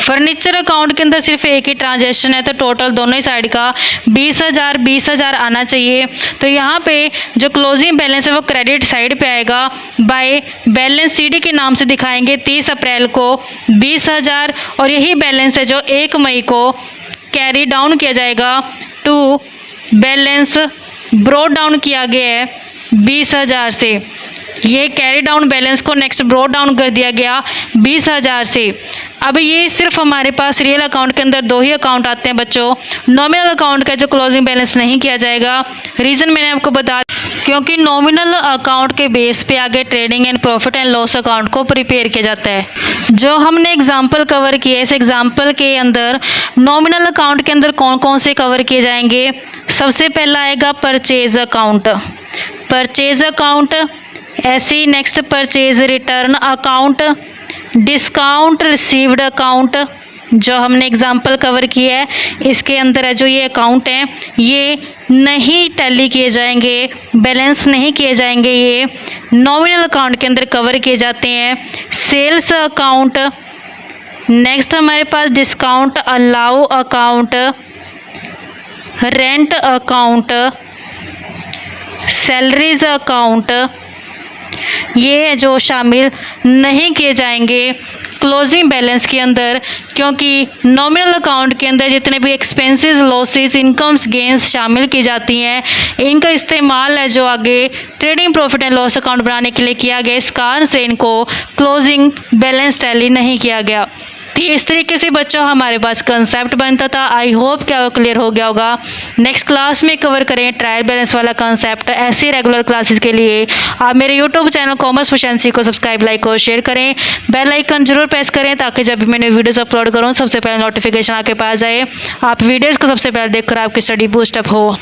फर्नीचर अकाउंट के अंदर सिर्फ एक ही ट्रांजेक्शन है तो टोटल दोनों ही साइड का 20,000 आना चाहिए। तो यहाँ पे जो क्लोजिंग बैलेंस है वो क्रेडिट साइड पे आएगा बाय बैलेंस सीडी के नाम से दिखाएंगे 30 अप्रैल को 20,000 और यही बैलेंस है जो 1 मई को कैरी डाउन किया जाएगा टू बैलेंस ब्रॉट डाउन किया गया है 20,000 से। ये कैरी डाउन बैलेंस को नेक्स्ट ब्रॉट डाउन कर दिया गया 20,000 से। अब ये सिर्फ हमारे पास रियल अकाउंट के अंदर दो ही अकाउंट आते हैं बच्चों। नॉमिनल अकाउंट का जो क्लोजिंग बैलेंस नहीं किया जाएगा, रीज़न मैंने आपको बता, क्योंकि नॉमिनल अकाउंट के बेस पे आगे trading and profit and loss account को प्रिपेयर किया जाता है। जो हमने एग्जाम्पल कवर किए, इस एग्जाम्पल के अंदर नॉमिनल अकाउंट के अंदर कौन कौन से कवर किए जाएंगे। सबसे पहला आएगा परचेज अकाउंट। परचेज अकाउंट ऐसे next purchase return account, discount received account जो हमने एग्जाम्पल कवर किया है इसके अंदर है जो ये अकाउंट हैं ये नहीं टैली किए जाएंगे, बैलेंस नहीं किए जाएंगे, ये नॉमिनल अकाउंट के अंदर कवर किए जाते हैं। सेल्स अकाउंट, नेक्स्ट हमारे पास discount allow account, rent account, salaries account, ये जो शामिल नहीं किए जाएंगे क्लोजिंग बैलेंस के अंदर, क्योंकि नॉमिनल अकाउंट के अंदर जितने भी एक्सपेंसेस लॉसेस इनकम्स गेंस शामिल की जाती हैं इनका इस्तेमाल है जो आगे trading profit and loss account बनाने के लिए किया गया, इस कारण से इनको क्लोजिंग बैलेंस टैली नहीं किया गया। तो इस तरीके से बच्चों हमारे पास कंसेप्ट बनता था। आई होप क्या वो क्लियर हो गया होगा। नेक्स्ट क्लास में कवर करें ट्रायल बैलेंस वाला कंसेप्ट। ऐसे रेगुलर क्लासेस के लिए आप मेरे यूट्यूब चैनल कॉमर्स प्रोफिशिएंसी को सब्सक्राइब, लाइक और शेयर करें। बेल आइकन जरूर प्रेस करें ताकि जब भी मैंने वीडियोस अपलोड करूँ सबसे पहले नोटिफिकेशन आपके पास जाए, आप वीडियोज़ को सबसे पहले देखकर आपकी स्टडी बूस्टअप हो।